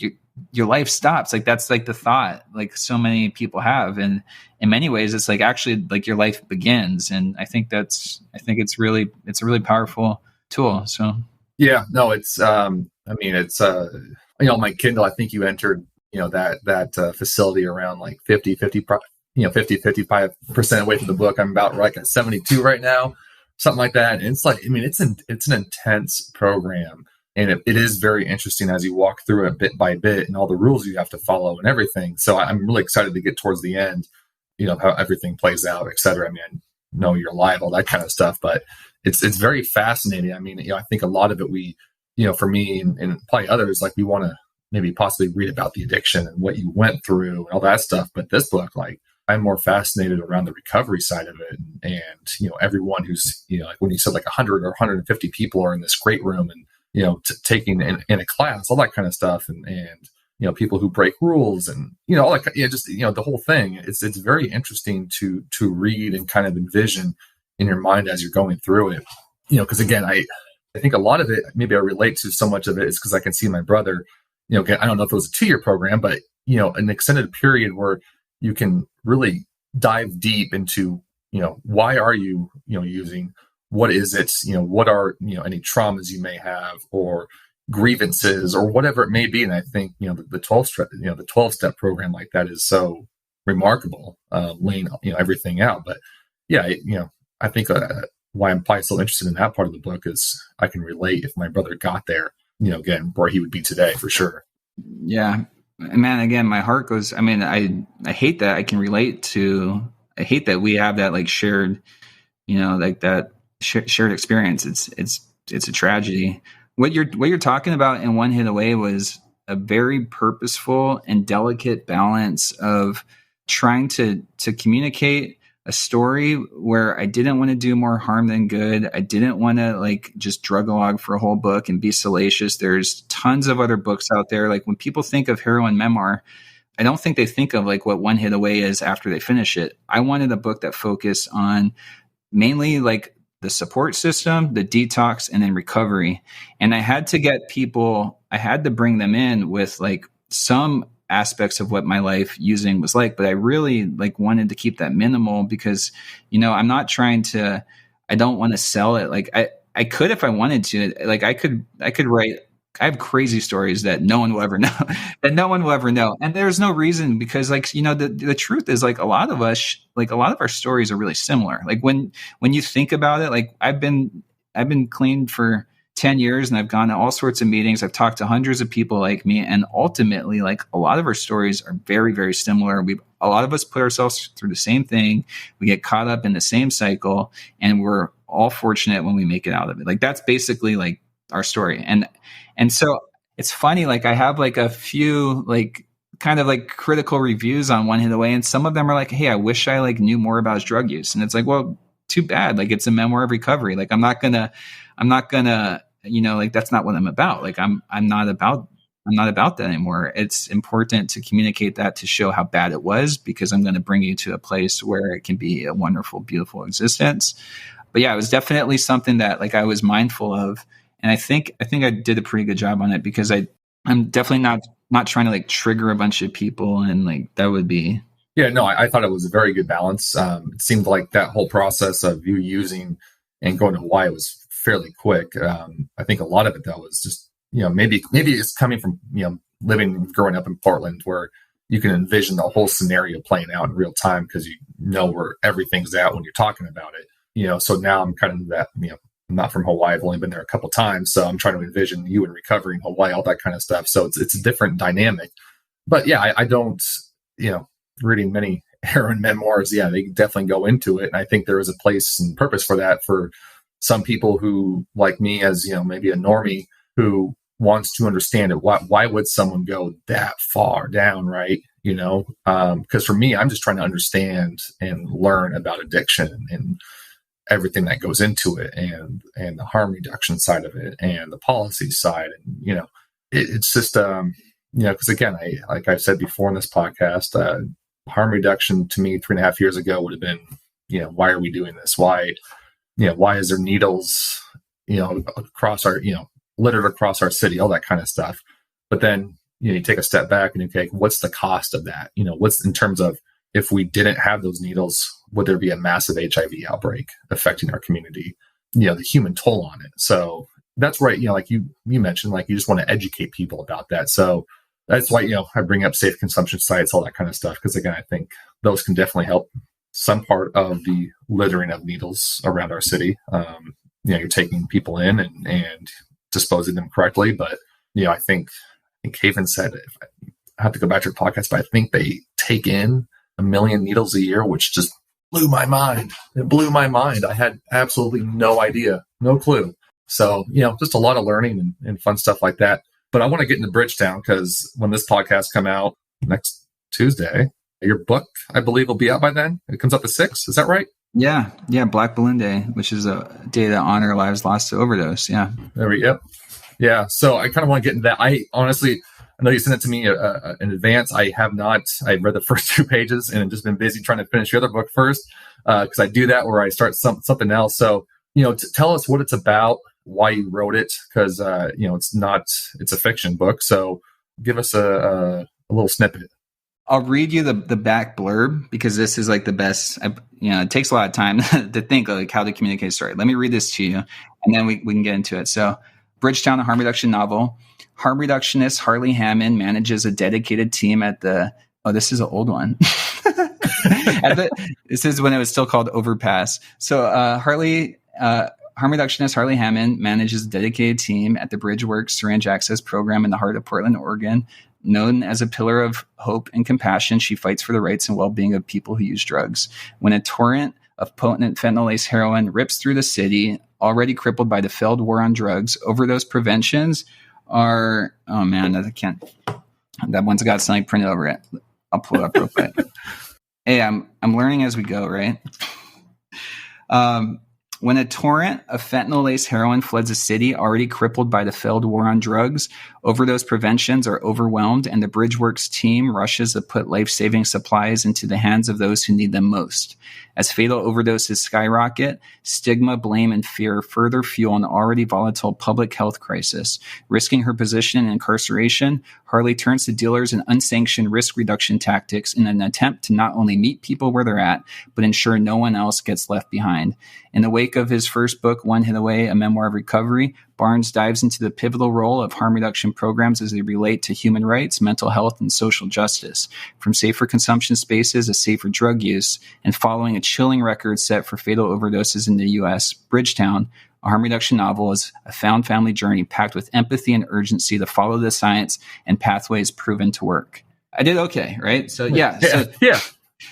your life stops. Like that's like the thought like so many people have. And in many ways it's like actually like your life begins. And I think it's a really powerful tool. So yeah, no, it's, it's, my Kindle, I think you entered, that facility around like 55% away from the book. I'm about like at 72 right now, something like that. And it's like, it's an intense program, and it is very interesting as you walk through it bit by bit and all the rules you have to follow and everything. So I'm really excited to get towards the end, how everything plays out, et cetera. I know you're alive, all that kind of stuff, but it's very fascinating. I think a lot of it for me and probably others, like we want to maybe possibly read about the addiction and what you went through and all that stuff. But this book, like I'm more fascinated around the recovery side of it. And, everyone who's, like when you said like 100 or 150 people are in this great room and, taking in a class, all that kind of stuff. And people who break rules and, all that, the whole thing. It's very interesting to read and kind of envision in your mind as you're going through it, because again, I think a lot of it, maybe I relate to so much of it is because I can see my brother, again, I don't know if it was a 2-year program, but, an extended period where you can really dive deep into, why are you, using, what is it, what are, any traumas you may have or grievances or whatever it may be. And I think, the 12-step program like that is so remarkable, laying, everything out. But yeah, I think why I'm probably so interested in that part of the book is I can relate if my brother got there, again, where he would be today for sure. Yeah, man, again, my heart goes, I hate that I can relate to, I hate that we have that like shared, like that shared experience. It's a tragedy. What you're talking about in One Hit Away was a very purposeful and delicate balance of trying to communicate a story where I didn't want to do more harm than good. I didn't want to like just drug-a-log for a whole book and be salacious. There's tons of other books out there. Like when people think of Heroin Memoir, I don't think they think of like what One Hit Away is after they finish it. I wanted a book that focused on mainly like the support system, the detox, and then recovery. And I had to bring them in with like some aspects of what my life using was like, but I really like wanted to keep that minimal because, I'm not trying to, I don't want to sell it. Like I could, if I wanted to, like I could write, I have crazy stories that no one will ever know, And there's no reason because like, the truth is like a lot of our stories are really similar. Like when you think about it, like I've been clean for 10 years and I've gone to all sorts of meetings. I've talked to hundreds of people like me. And ultimately, like a lot of our stories are very, very similar. A lot of us put ourselves through the same thing. We get caught up in the same cycle and we're all fortunate when we make it out of it. Like that's basically like our story. And so it's funny, like I have like a few like kind of like critical reviews on One Hit Away. And some of them are like, hey, I wish I like knew more about his drug use. And it's like, well, too bad. Like it's a memoir of recovery. Like I'm not gonna, like that's not what I'm about. Like I'm not about that anymore. It's important to communicate that to show how bad it was because I'm going to bring you to a place where it can be a wonderful, beautiful existence. But yeah, it was definitely something that like I was mindful of. And I think I did a pretty good job on it because I'm definitely not trying to like trigger a bunch of people, and like that would be. Yeah, no, I thought it was a very good balance. It seemed like that whole process of you using and going to Hawaii was fairly quick. I think a lot of it though was just, maybe it's coming from, growing up in Portland, where you can envision the whole scenario playing out in real time because you know where everything's at when you're talking about it. So now I'm kind of that, I'm not from Hawaii. I've only been there a couple of times. So I'm trying to envision you in recovery in Hawaii, all that kind of stuff. So it's a different dynamic. But yeah, I don't, reading many heroin memoirs, yeah, they definitely go into it. And I think there is a place and purpose for that for some people who, like me, as, maybe a normie who wants to understand it. Why would someone go that far down, right? Because for me, I'm just trying to understand and learn about addiction and everything that goes into it, and the harm reduction side of it, and the policy side, and it's just because again, like I've said before in this podcast, harm reduction to me 3.5 years ago would have been, why are we doing this? Why is there needles, across our, littered across our city, all that kind of stuff. But then, you take a step back and okay, what's the cost of that? What's in terms of, if we didn't have those needles, would there be a massive HIV outbreak affecting our community? The human toll on it. So that's right. Like you mentioned, like you just want to educate people about that. So that's why, I bring up safe consumption sites, all that kind of stuff. Because again, I think those can definitely help some part of the littering of needles around our city. You're taking people in and disposing them correctly. But, I think Haven said, if I have to go back to your podcast, but I think they take in 1 million needles a year, which just blew my mind. It blew my mind. I had absolutely no idea, no clue. So, just a lot of learning and fun stuff like that. But I want to get into Bridgetown because when this podcast come out next Tuesday, your book, I believe, will be out by then. It comes up the 6th. Is that right? Yeah. Black Balloon Day, which is a day to honor lives lost to overdose. Yeah. There we go. Yeah. So I kind of want to get into that. I know you sent it to me in advance. I have not. I read the first 2 pages and I've just been busy trying to finish your other book first because I do that where I start something else. So, tell us what it's about, why you wrote it, because, it's a fiction book. So give us a little snippet. I'll read you the back blurb because this is like the best. It takes a lot of time to think like how to communicate a story. Let me read this to you and then we can get into it. So Bridgetown, a harm reduction novel. Harm reductionist Harley Hammond manages a dedicated team at the. Oh, this is an old one. This is when it was still called Overpass. So harm reductionist Harley Hammond manages a dedicated team at the Bridgeworks Syringe Access Program in the heart of Portland, Oregon. Known as a pillar of hope and compassion, she fights for the rights and well-being of people who use drugs. When a torrent of potent fentanyl-laced heroin rips through the city, already crippled by the failed war on drugs, overdose preventions are... Oh, man, I can't... That one's got something printed over it. I'll pull it up real quick. Hey, I'm learning as we go, right? When a torrent of fentanyl-laced heroin floods a city already crippled by the failed war on drugs, overdose preventions are overwhelmed, and the Bridgeworks team rushes to put life-saving supplies into the hands of those who need them most. As fatal overdoses skyrocket, stigma, blame, and fear further fuel an already volatile public health crisis. Risking her position in incarceration, Harley turns to dealers and unsanctioned risk reduction tactics in an attempt to not only meet people where they're at, but ensure no one else gets left behind. In the wake of his first book, One Hit Away, A Memoir of Recovery, Barnes dives into the pivotal role of harm reduction programs as they relate to human rights, mental health, and social justice. From safer consumption spaces to safer drug use, and following a chilling record set for fatal overdoses in the U.S., Bridgetown, a harm reduction novel, is a found family journey packed with empathy and urgency to follow the science and pathways proven to work. I did okay, right? So yeah.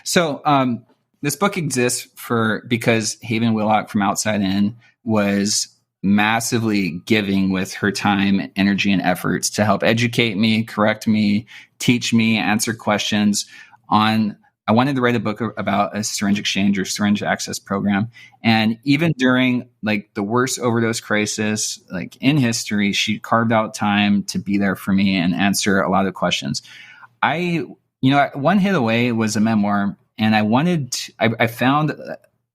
So this book exists because Haven Willock from Outside In was massively giving with her time, energy, and efforts to help educate me, correct me, teach me, answer questions on. I wanted to write a book about a syringe exchange or syringe access program. And even during like the worst overdose crisis, like in history, she carved out time to be there for me and answer a lot of questions. One Hit Away was a memoir, and I found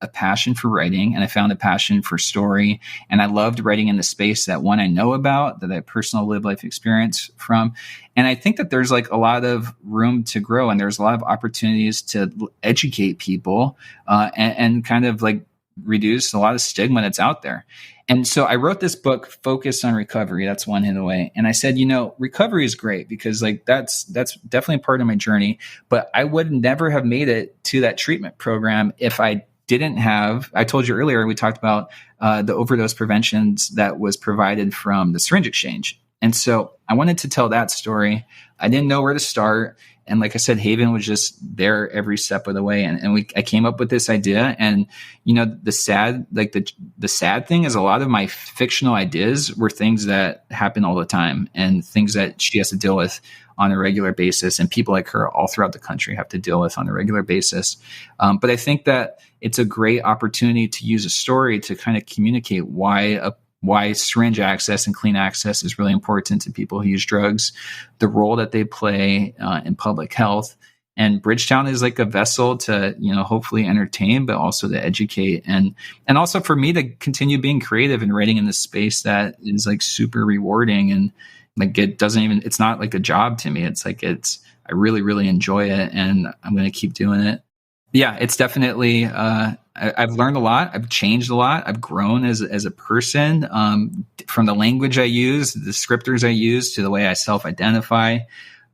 a passion for writing, and I found a passion for story. And I loved writing in the space that one I know about, that I have personal live life experience from. And I think that there's like a lot of room to grow, and there's a lot of opportunities to educate people and kind of like reduce a lot of stigma that's out there. And so I wrote this book, Focus on Recovery. That's one hit away. And I said, recovery is great because like that's definitely a part of my journey, but I would never have made it to that treatment program if I didn't have, I told you earlier, we talked about the overdose preventions that was provided from the syringe exchange. And so I wanted to tell that story. I didn't know where to start. And like I said, Haven was just there every step of the way. And I came up with this idea. And, the sad thing is a lot of my fictional ideas were things that happen all the time and things that she has to deal with on a regular basis. And people like her all throughout the country have to deal with on a regular basis. But I think that it's a great opportunity to use a story to kind of communicate why syringe access and clean access is really important to people who use drugs, the role that they play in public health. And Bridgetown is like a vessel to, hopefully entertain, but also to educate and also for me to continue being creative and writing in this space that is like super rewarding. And like, it's not like a job to me. It's like, I really, really enjoy it, and I'm going to keep doing it. Yeah, it's definitely, I've learned a lot. I've changed a lot. I've grown as a person, from the language I use, the descriptors I use, to the way I self-identify.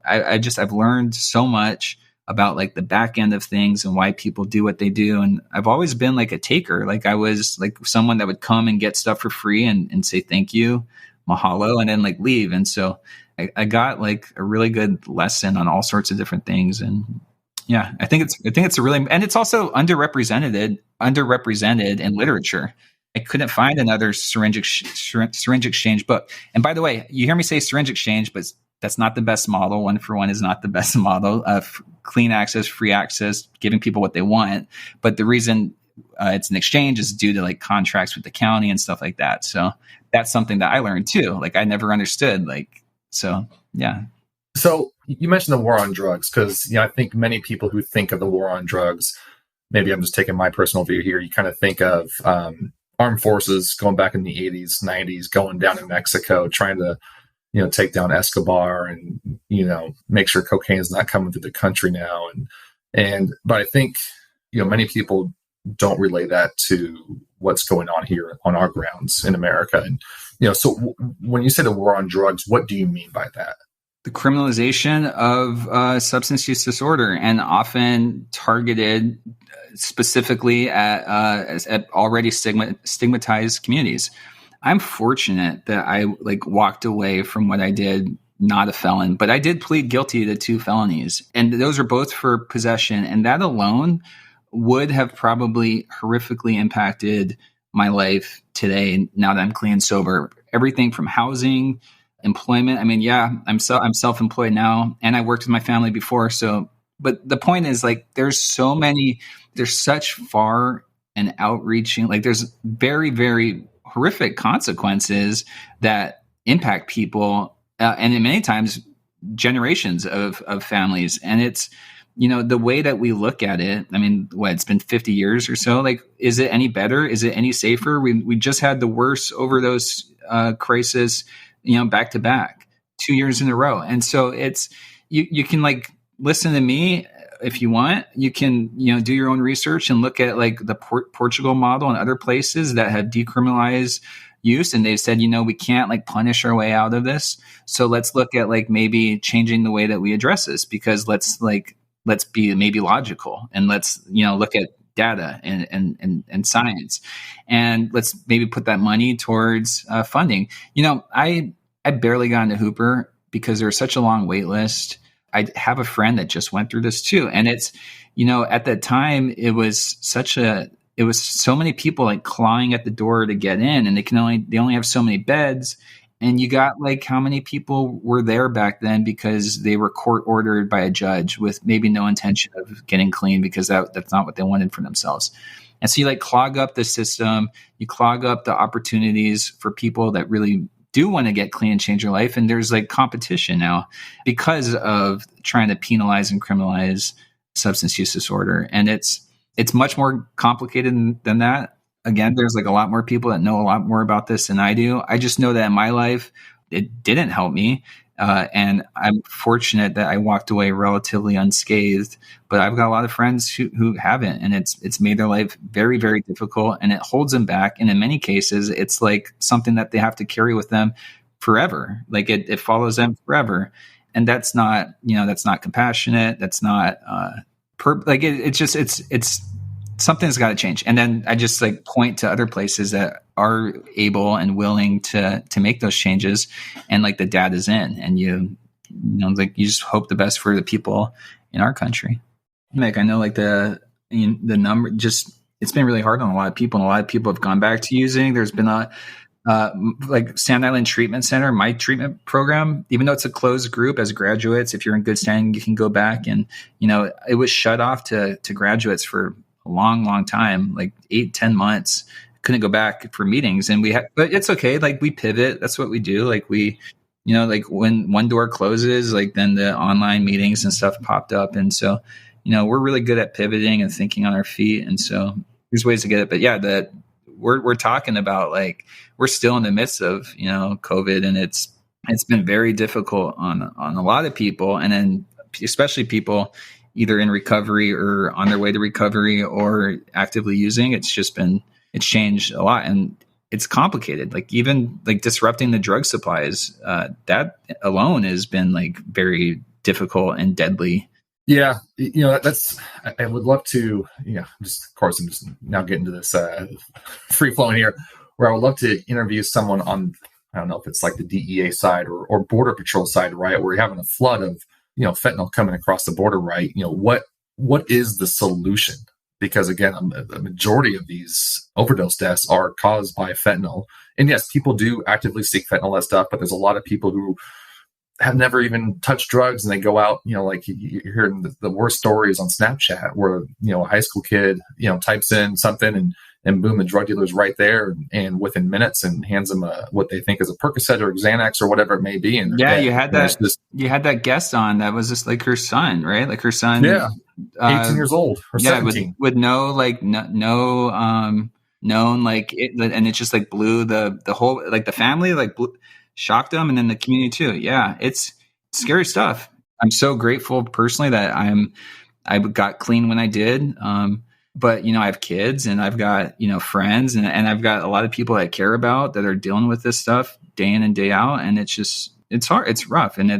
I've learned so much about like the back end of things and why people do what they do. And I've always been like a taker. Like I was like someone that would come and get stuff for free and say, thank you, mahalo, and then like leave. And so I got like a really good lesson on all sorts of different things. And yeah, I think it's a really, and it's also underrepresented in literature. I couldn't find another syringe exchange book. And by the way, you hear me say syringe exchange, but that's not the best model. 1-for-1 is not the best model of clean access, free access, giving people what they want. But the reason it's an exchange is due to like contracts with the county and stuff like that. So that's something that I learned too. Like I never understood. Yeah. So you mentioned the war on drugs because I think many people who think of the war on drugs, maybe I'm just taking my personal view here, you kind of think of armed forces going back in the 80s, 90s, going down to Mexico, trying to take down Escobar and make sure cocaine is not coming through the country now. But I think many people don't relate that to what's going on here on our grounds in America. And so when you say the war on drugs, what do you mean by that? The criminalization of substance use disorder, and often targeted specifically at already stigmatized communities. I'm fortunate that I walked away from what I did, not a felon, but I did plead guilty to 2 felonies, and those are both for possession. And that alone would have probably horrifically impacted my life today. Now that I'm clean and sober, everything from housing, employment. I mean, yeah, I'm self-employed now, and I worked with my family before. So, but the point is there's such far and outreaching, there's very, very horrific consequences that impact people. And in many times generations of families. And it's, the way that we look at it, I mean, it's been 50 years or so. Is it any better? Is it any safer? We just had the worst overdose crisis, back to back 2 years in a row. And so it's, you can listen to me if you want. You can, do your own research and look at the Portugal model and other places that have decriminalized use. And they've said, we can't punish our way out of this. So let's look at maybe changing the way that we address this, because let's be maybe logical, and let's, look at data and science, and let's maybe put that money towards funding. I barely got into Hooper because there's such a long wait list. I have a friend that just went through this too. And it's, at that time it was so many people clawing at the door to get in, and they only have so many beds. And you got how many people were there back then because they were court ordered by a judge with maybe no intention of getting clean, because that's not what they wanted for themselves. And so you clog up the system, you clog up the opportunities for people that really do want to get clean and change your life. And there's competition now because of trying to penalize and criminalize substance use disorder. And it's it's much more complicated than that. Again, there's like a lot more people that know a lot more about this than I do. I just know that in my life, it didn't help me. And I'm fortunate that I walked away relatively unscathed, but I've got a lot of friends who haven't, and it's made their life very, very difficult, and it holds them back. And in many cases, it's like something that they have to carry with them forever. Like it follows them forever. And that's not, that's not compassionate. That's not, it's something's got to change. And then I just like point to other places that are able and willing to make those changes. And like the data is in, and you just hope the best for the people in our country. Like, I know like the number, just, it's been really hard on a lot of people, and a lot of people have gone back to using. There's been like Sand Island Treatment Center, my treatment program, even though it's a closed group as graduates, if you're in good standing, you can go back. And, it was shut off to graduates for a long, long time, like 8-10 months. Couldn't go back for meetings, and but it's okay. Like, we pivot. That's what we do. Like, we, like when one door closes, like then the online meetings and stuff popped up. And so, we're really good at pivoting and thinking on our feet. And so there's ways to get it. But yeah, that we're talking about, like, we're still in the midst of, COVID, and it's been very difficult on a lot of people. And then especially people either in recovery or on their way to recovery or actively using. It's changed a lot, and it's complicated. Like, even like disrupting the drug supplies, that alone has been like very difficult and deadly. Yeah. I would love to, just, of course, I'm just now getting to this free flowing here, where I would love to interview someone on, I don't know if it's like the DEA side or Border Patrol side, right? Where you're having a flood of, fentanyl coming across the border, right? What is the solution? Because again, a majority of these overdose deaths are caused by fentanyl. And yes, people do actively seek fentanyl and stuff, but there's a lot of people who have never even touched drugs, and they go out, like you're hearing the worst stories on Snapchat where, a high school kid, types in something and boom, the drug dealer's right there, and within minutes, and hands them what they think is a Percocet or Xanax or whatever it may be. And yeah, you had that guest on that was just like her son, right? Like her son, 18 years old or 17, with no known like it, and it just like blew the whole, like the family, like shocked them, and then the community too. Yeah, it's scary stuff. I'm so grateful personally that I got clean when I did. But, I have kids, and I've got, friends, and I've got a lot of people I care about that are dealing with this stuff day in and day out. And it's hard. It's rough. And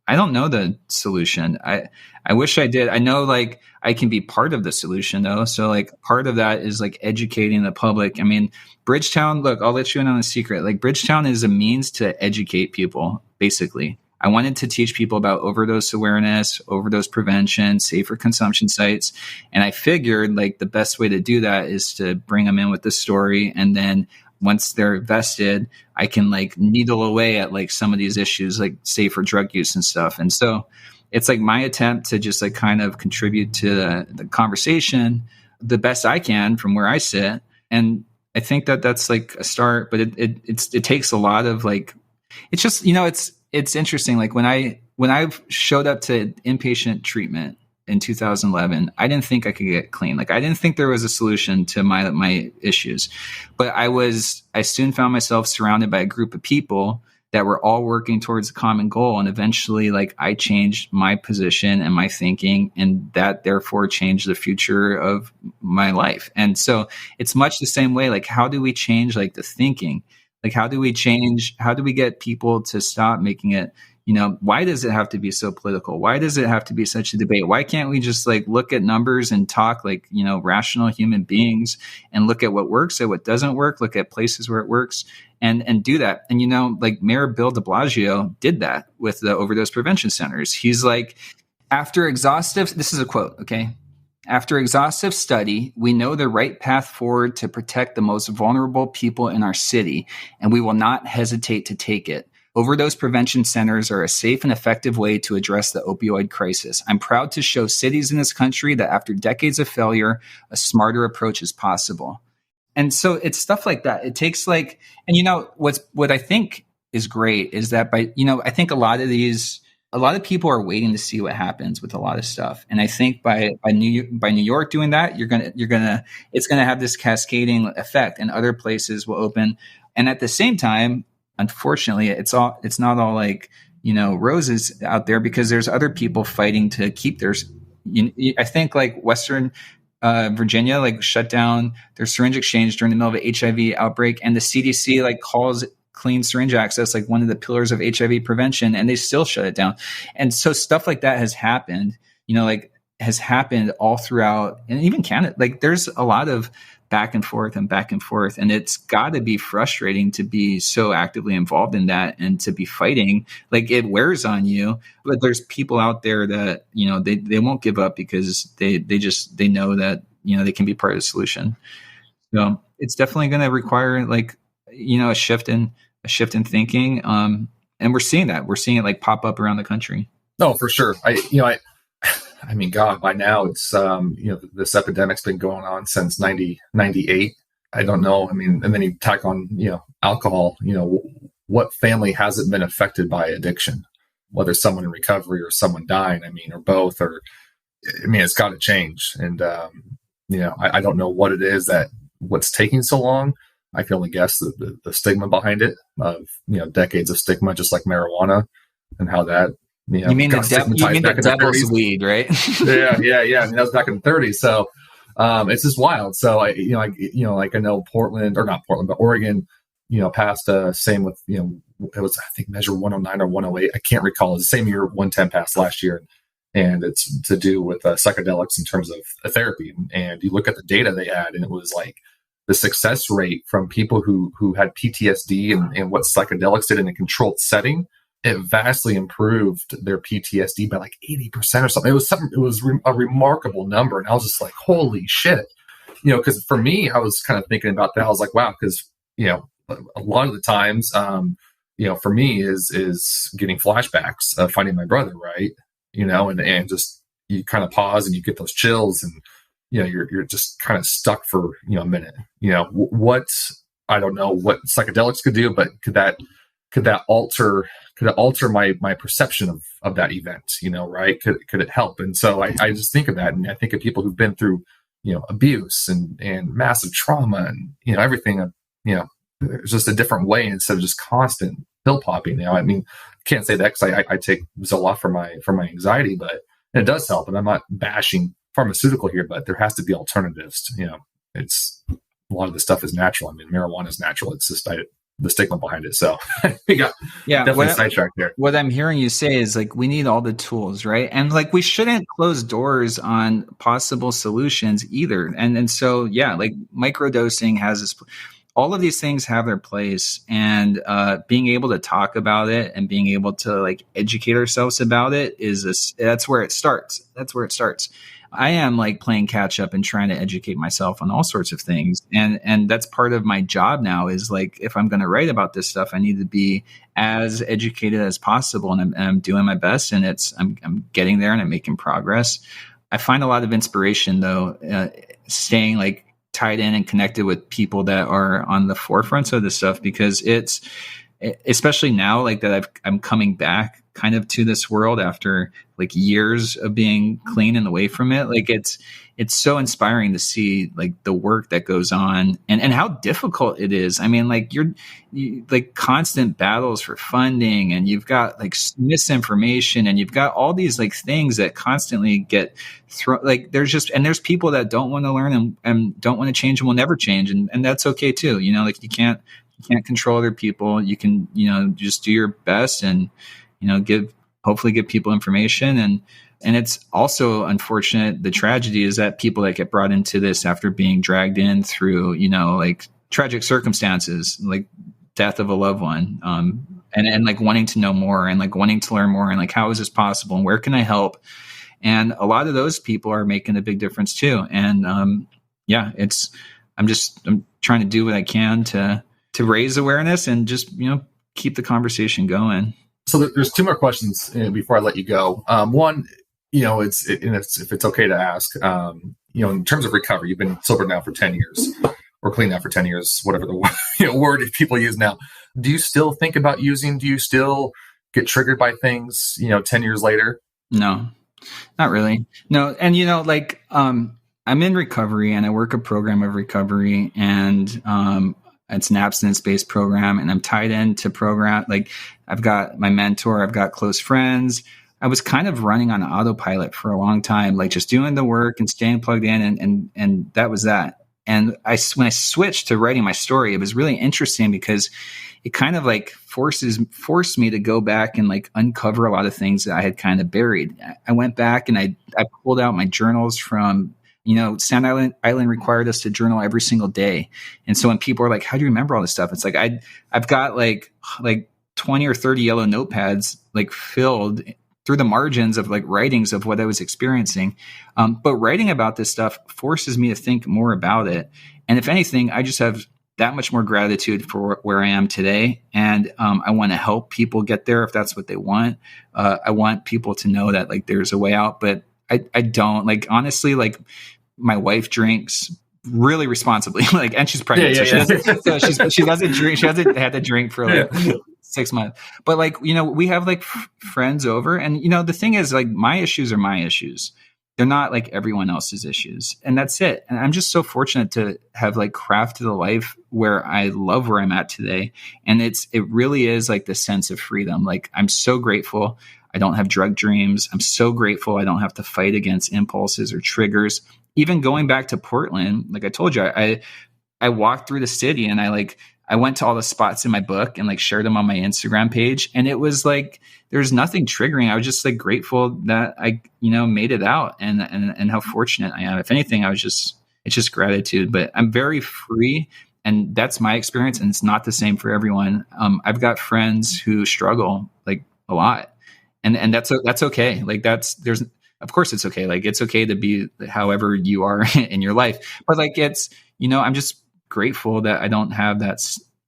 I don't know the solution. I wish I did. I know, like, I can be part of the solution though. So like part of that is like educating the public. I mean, Bridgetown, look, I'll let you in on a secret. Like, Bridgetown is a means to educate people, basically. I wanted to teach people about overdose awareness, overdose prevention, safer consumption sites. And I figured like the best way to do that is to bring them in with the story. And then once they're vested, I can like needle away at like some of these issues, like safer drug use and stuff. And so it's like my attempt to just like kind of contribute to the conversation the best I can from where I sit. And I think that that's like a start, but it takes a lot of like, it's just, it's interesting. Like when I showed up to inpatient treatment in 2011, I didn't think I could get clean. Like, I didn't think there was a solution to my issues, but I soon found myself surrounded by a group of people that were all working towards a common goal. And eventually, like, I changed my position and my thinking, and that therefore changed the future of my life. And so it's much the same way. Like, how do we change like the thinking? Like, how do we get people to stop making it, why does it have to be so political? Why does it have to be such a debate? Why can't we just like look at numbers and talk like, rational human beings, and look at what works and what doesn't work, look at places where it works and do that. And, like Mayor Bill de Blasio did that with the overdose prevention centers. He's like, this is a quote, okay? After exhaustive study, we know the right path forward to protect the most vulnerable people in our city, and we will not hesitate to take it. Overdose prevention centers are a safe and effective way to address the opioid crisis. I'm proud to show cities in this country that after decades of failure, a smarter approach is possible. And so it's stuff like that. It takes like, and what I think is great is that I think a lot of these a lot of people are waiting to see what happens with a lot of stuff. And I think by New York doing that, it's gonna have this cascading effect, and other places will open. And at the same time, unfortunately, it's not all like, roses out there, because there's other people fighting to keep theirs. I think like Western Virginia like shut down their syringe exchange during the middle of an HIV outbreak, and the CDC like calls clean syringe access like one of the pillars of HIV prevention, and they still shut it down. And so stuff like that has happened, has happened all throughout, and even Canada. Like there's a lot of back and forth, and it's got to be frustrating to be so actively involved in that and to be fighting. Like it wears on you, but there's people out there that they won't give up, because they know that they can be part of the solution. So it's definitely going to require like a shift in thinking, and we're seeing it like pop up around the country. No, for sure. I mean, God, by now it's, this epidemic's been going on since 98. I don't know. I mean, and then you tack on, alcohol, what family hasn't been affected by addiction, whether someone in recovery or someone dying, or both, it's got to change. And, I don't know what it is what's taking so long. I can only guess the stigma behind it of, decades of stigma, just like marijuana, and how that, you mean the devil's weed, right? yeah. I mean, that was back in the 30s. So, it's just wild. So I know Portland, or not Portland, but Oregon, passed same with, it was, I think, measure 109 or 108. I can't recall. It's the same year 110 passed last year. And it's to do with psychedelics in terms of therapy. And you look at the data they had, and it was like the success rate from people who had PTSD and what psychedelics did in a controlled setting. It vastly improved their PTSD by like 80% or something. It was a remarkable number. And I was just like, holy shit, because for me, I was kind of thinking about that. I was like, wow, because, a lot of the times, for me is getting flashbacks of finding my brother, right? And just, you kind of pause and you get those chills, and, you're just kind of stuck for, a minute, I don't know what psychedelics could do, but could that alter my perception of that event, right? Could it help? And so I just think of that, and I think of people who've been through, abuse and massive trauma and, everything, there's just a different way instead of just constant pill popping. I can't say that because I take Zoloft for my anxiety, but it does help. And I'm not bashing pharmaceutical here, but there has to be alternatives. It's a lot of the stuff is natural. Marijuana is natural. It's just the stigma behind it. So we got definitely sidetracked there. What I'm hearing you say is like, we need all the tools, right? And like, we shouldn't close doors on possible solutions either. And so, like microdosing has this, all of these things have their place, and being able to talk about it and being able to like educate ourselves about it that's where it starts. I am like playing catch up and trying to educate myself on all sorts of things. And that's part of my job now, is like, if I'm going to write about this stuff, I need to be as educated as possible. And I'm doing my best, and I'm getting there, and I'm making progress. I find a lot of inspiration though, staying like tied in and connected with people that are on the forefront of this stuff, because it's, especially now, like that I'm coming back kind of to this world after like years of being clean and away from it. Like it's so inspiring to see like the work that goes on and how difficult it is. Like you like constant battles for funding, and you've got like misinformation, and you've got all these like things that constantly get thrown. Like there's people that don't want to learn and don't want to change and will never change. And that's okay too. Like you can't control other people. You can, just do your best and, hopefully give people information. And it's also unfortunate. The tragedy is that people that get brought into this after being dragged in through, like tragic circumstances, like death of a loved one, and like wanting to know more and like wanting to learn more, and like, how is this possible, and where can I help? And a lot of those people are making a big difference too. And I'm trying to do what I can to raise awareness and just, keep the conversation going. So there's two more questions before I let you go. One, if it's okay to ask, in terms of recovery, you've been sober now for 10 years or clean now for 10 years, whatever the word people use now. Do you still think about using? Do you still get triggered by things, 10 years later? No, not really. No. And, I'm in recovery and I work a program of recovery, and it's an abstinence-based program, and I'm tied into program. Like, I've got my mentor, I've got close friends. I was kind of running on autopilot for a long time, like just doing the work and staying plugged in, and that was that. And when I switched to writing my story, it was really interesting because it kind of like forced me to go back and like uncover a lot of things that I had kind of buried. I went back and I pulled out my journals from, Sand Island required us to journal every single day. And so when people are like, how do you remember all this stuff? It's like, I've got like 20 or 30 yellow notepads, like filled through the margins of like writings of what I was experiencing. But writing about this stuff forces me to think more about it. And if anything, I just have that much more gratitude for where I am today. And I want to help people get there if that's what they want. I want people to know that like there's a way out, but I don't, like, honestly, like, my wife drinks really responsibly, like, and she's pregnant. She doesn't drink. She hasn't had to drink for like 6 months, but like, we have like friends over, and, the thing is, like, my issues are my issues. They're not like everyone else's issues. And that's it. And I'm just so fortunate to have like crafted a life where I love where I'm at today. And it really is like the sense of freedom. Like, I'm so grateful I don't have drug dreams. I'm so grateful I don't have to fight against impulses or triggers. Even going back to Portland, like I told you, I walked through the city, and I went to all the spots in my book and like shared them on my Instagram page. And it was like, there's nothing triggering. I was just like grateful that I, made it out, and how fortunate I am. If anything, it's just gratitude. But I'm very free, and that's my experience. And it's not the same for everyone. I've got friends who struggle like a lot. And that's okay. Like, of course it's okay. Like, it's okay to be however you are in your life, but like, it's, I'm just grateful that I don't have that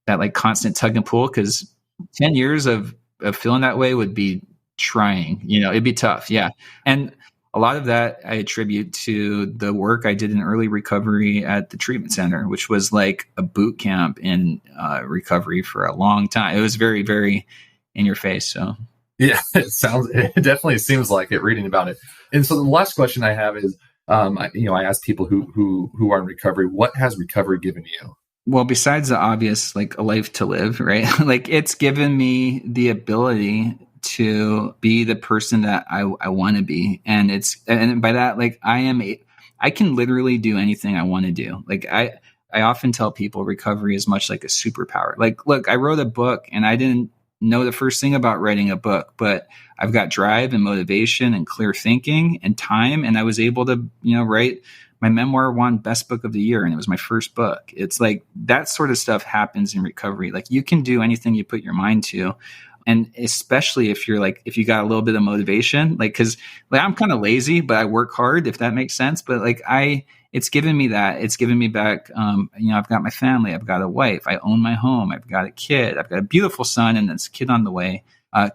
like constant tug and pull, because 10 years of feeling that way would be trying, it'd be tough. Yeah. And a lot of that I attribute to the work I did in early recovery at the treatment center, which was like a boot camp in recovery for a long time. It was very, very in your face. So. Yeah, it definitely seems like it, reading about it. And so the last question I have is, I ask people who are in recovery, what has recovery given you? Well, besides the obvious, like a life to live, right? Like, it's given me the ability to be the person that I want to be. And by that, like, I can literally do anything I want to do. Like, I often tell people recovery is much like a superpower. Like, look, I wrote a book, and I didn't know the first thing about writing a book, but I've got drive and motivation and clear thinking and time. And I was able to, write my memoir, won Best Book of the Year. And it was my first book. It's like that sort of stuff happens in recovery. Like, you can do anything you put your mind to. And especially if you got a little bit of motivation, like, cause like, I'm kind of lazy, but I work hard, if that makes sense. But like, it's given me that. It's given me back. I've got my family. I've got a wife. I own my home. I've got a kid. I've got a beautiful son and this kid on the way.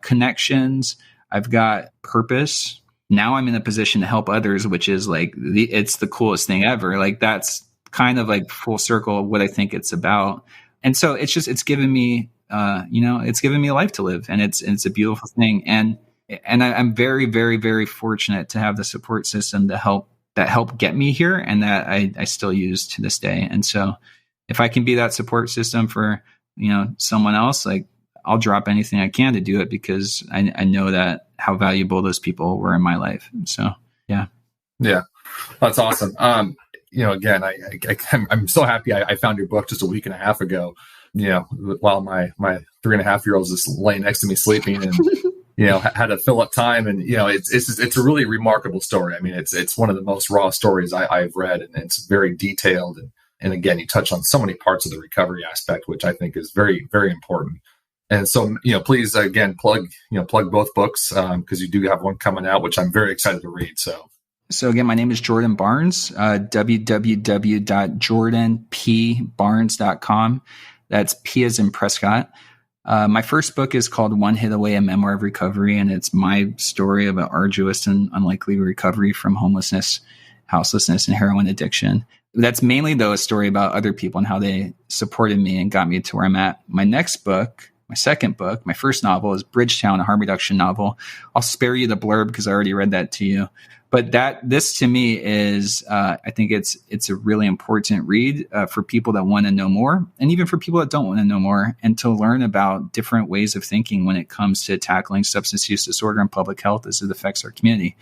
Connections. I've got purpose. Now I'm in a position to help others, which is like, it's the coolest thing ever. Like, that's kind of like full circle of what I think it's about. And so it's given me, it's given me a life to live, and it's a beautiful thing. And I'm very, very, very fortunate to have the support system that help get me here, and that I still use to this day. And so if I can be that support system for, someone else, like, I'll drop anything I can to do it, because I know that how valuable those people were in my life. So, yeah. Yeah. That's awesome. Again, I'm so happy I found your book just a week and a half ago, while my 3.5-year-old is just laying next to me sleeping, and, had to fill up time. And, it's a really remarkable story. I mean, it's one of the most raw stories I've read, and it's very detailed. And again, you touch on so many parts of the recovery aspect, which I think is very, very important. And so, please, again, plug both books, because you do have one coming out, which I'm very excited to read. So again, my name is Jordan Barnes, www.jordanpbarnes.com. That's P as in Prescott. My first book is called One Hit Away, a Memoir of Recovery, and it's my story of an arduous and unlikely recovery from homelessness, houselessness, and heroin addiction. That's mainly, though, a story about other people and how they supported me and got me to where I'm at. My next book my second book, my first novel, is Bridgetown, a harm reduction novel. I'll spare you the blurb because I already read that to you. But this to me is, I think it's a really important read for people that want to know more, and even for people that don't want to know more, and to learn about different ways of thinking when it comes to tackling substance use disorder and public health as it affects our community.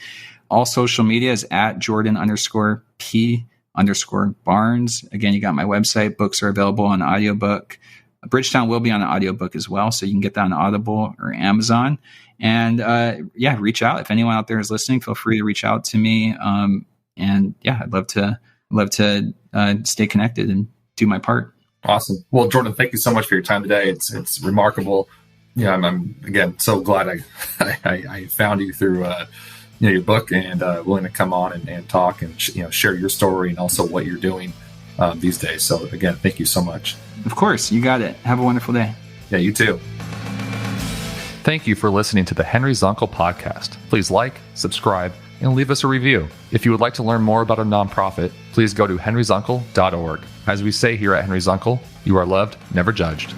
All social media is at Jordan_P_Barnes. Again, you got my website. Books are available on audiobook. Bridgetown will be on an audiobook as well, so you can get that on Audible or Amazon. And reach out. If anyone out there is listening, feel free to reach out to me. I'd love to stay connected and do my part. Awesome. Well, Jordan, thank you so much for your time today. It's remarkable. Yeah, I'm again so glad I found you through your book, and willing to come on and talk and share your story and also what you're doing these days. So again, thank you so much. Of course, you got it. Have a wonderful day. Yeah, you too. Thank you for listening to the Henry Zunkel podcast. Please like, subscribe, and leave us a review. If you would like to learn more about our nonprofit, please go to henryzunkel.org. As we say here at Henry Zunkel, you are loved, never judged.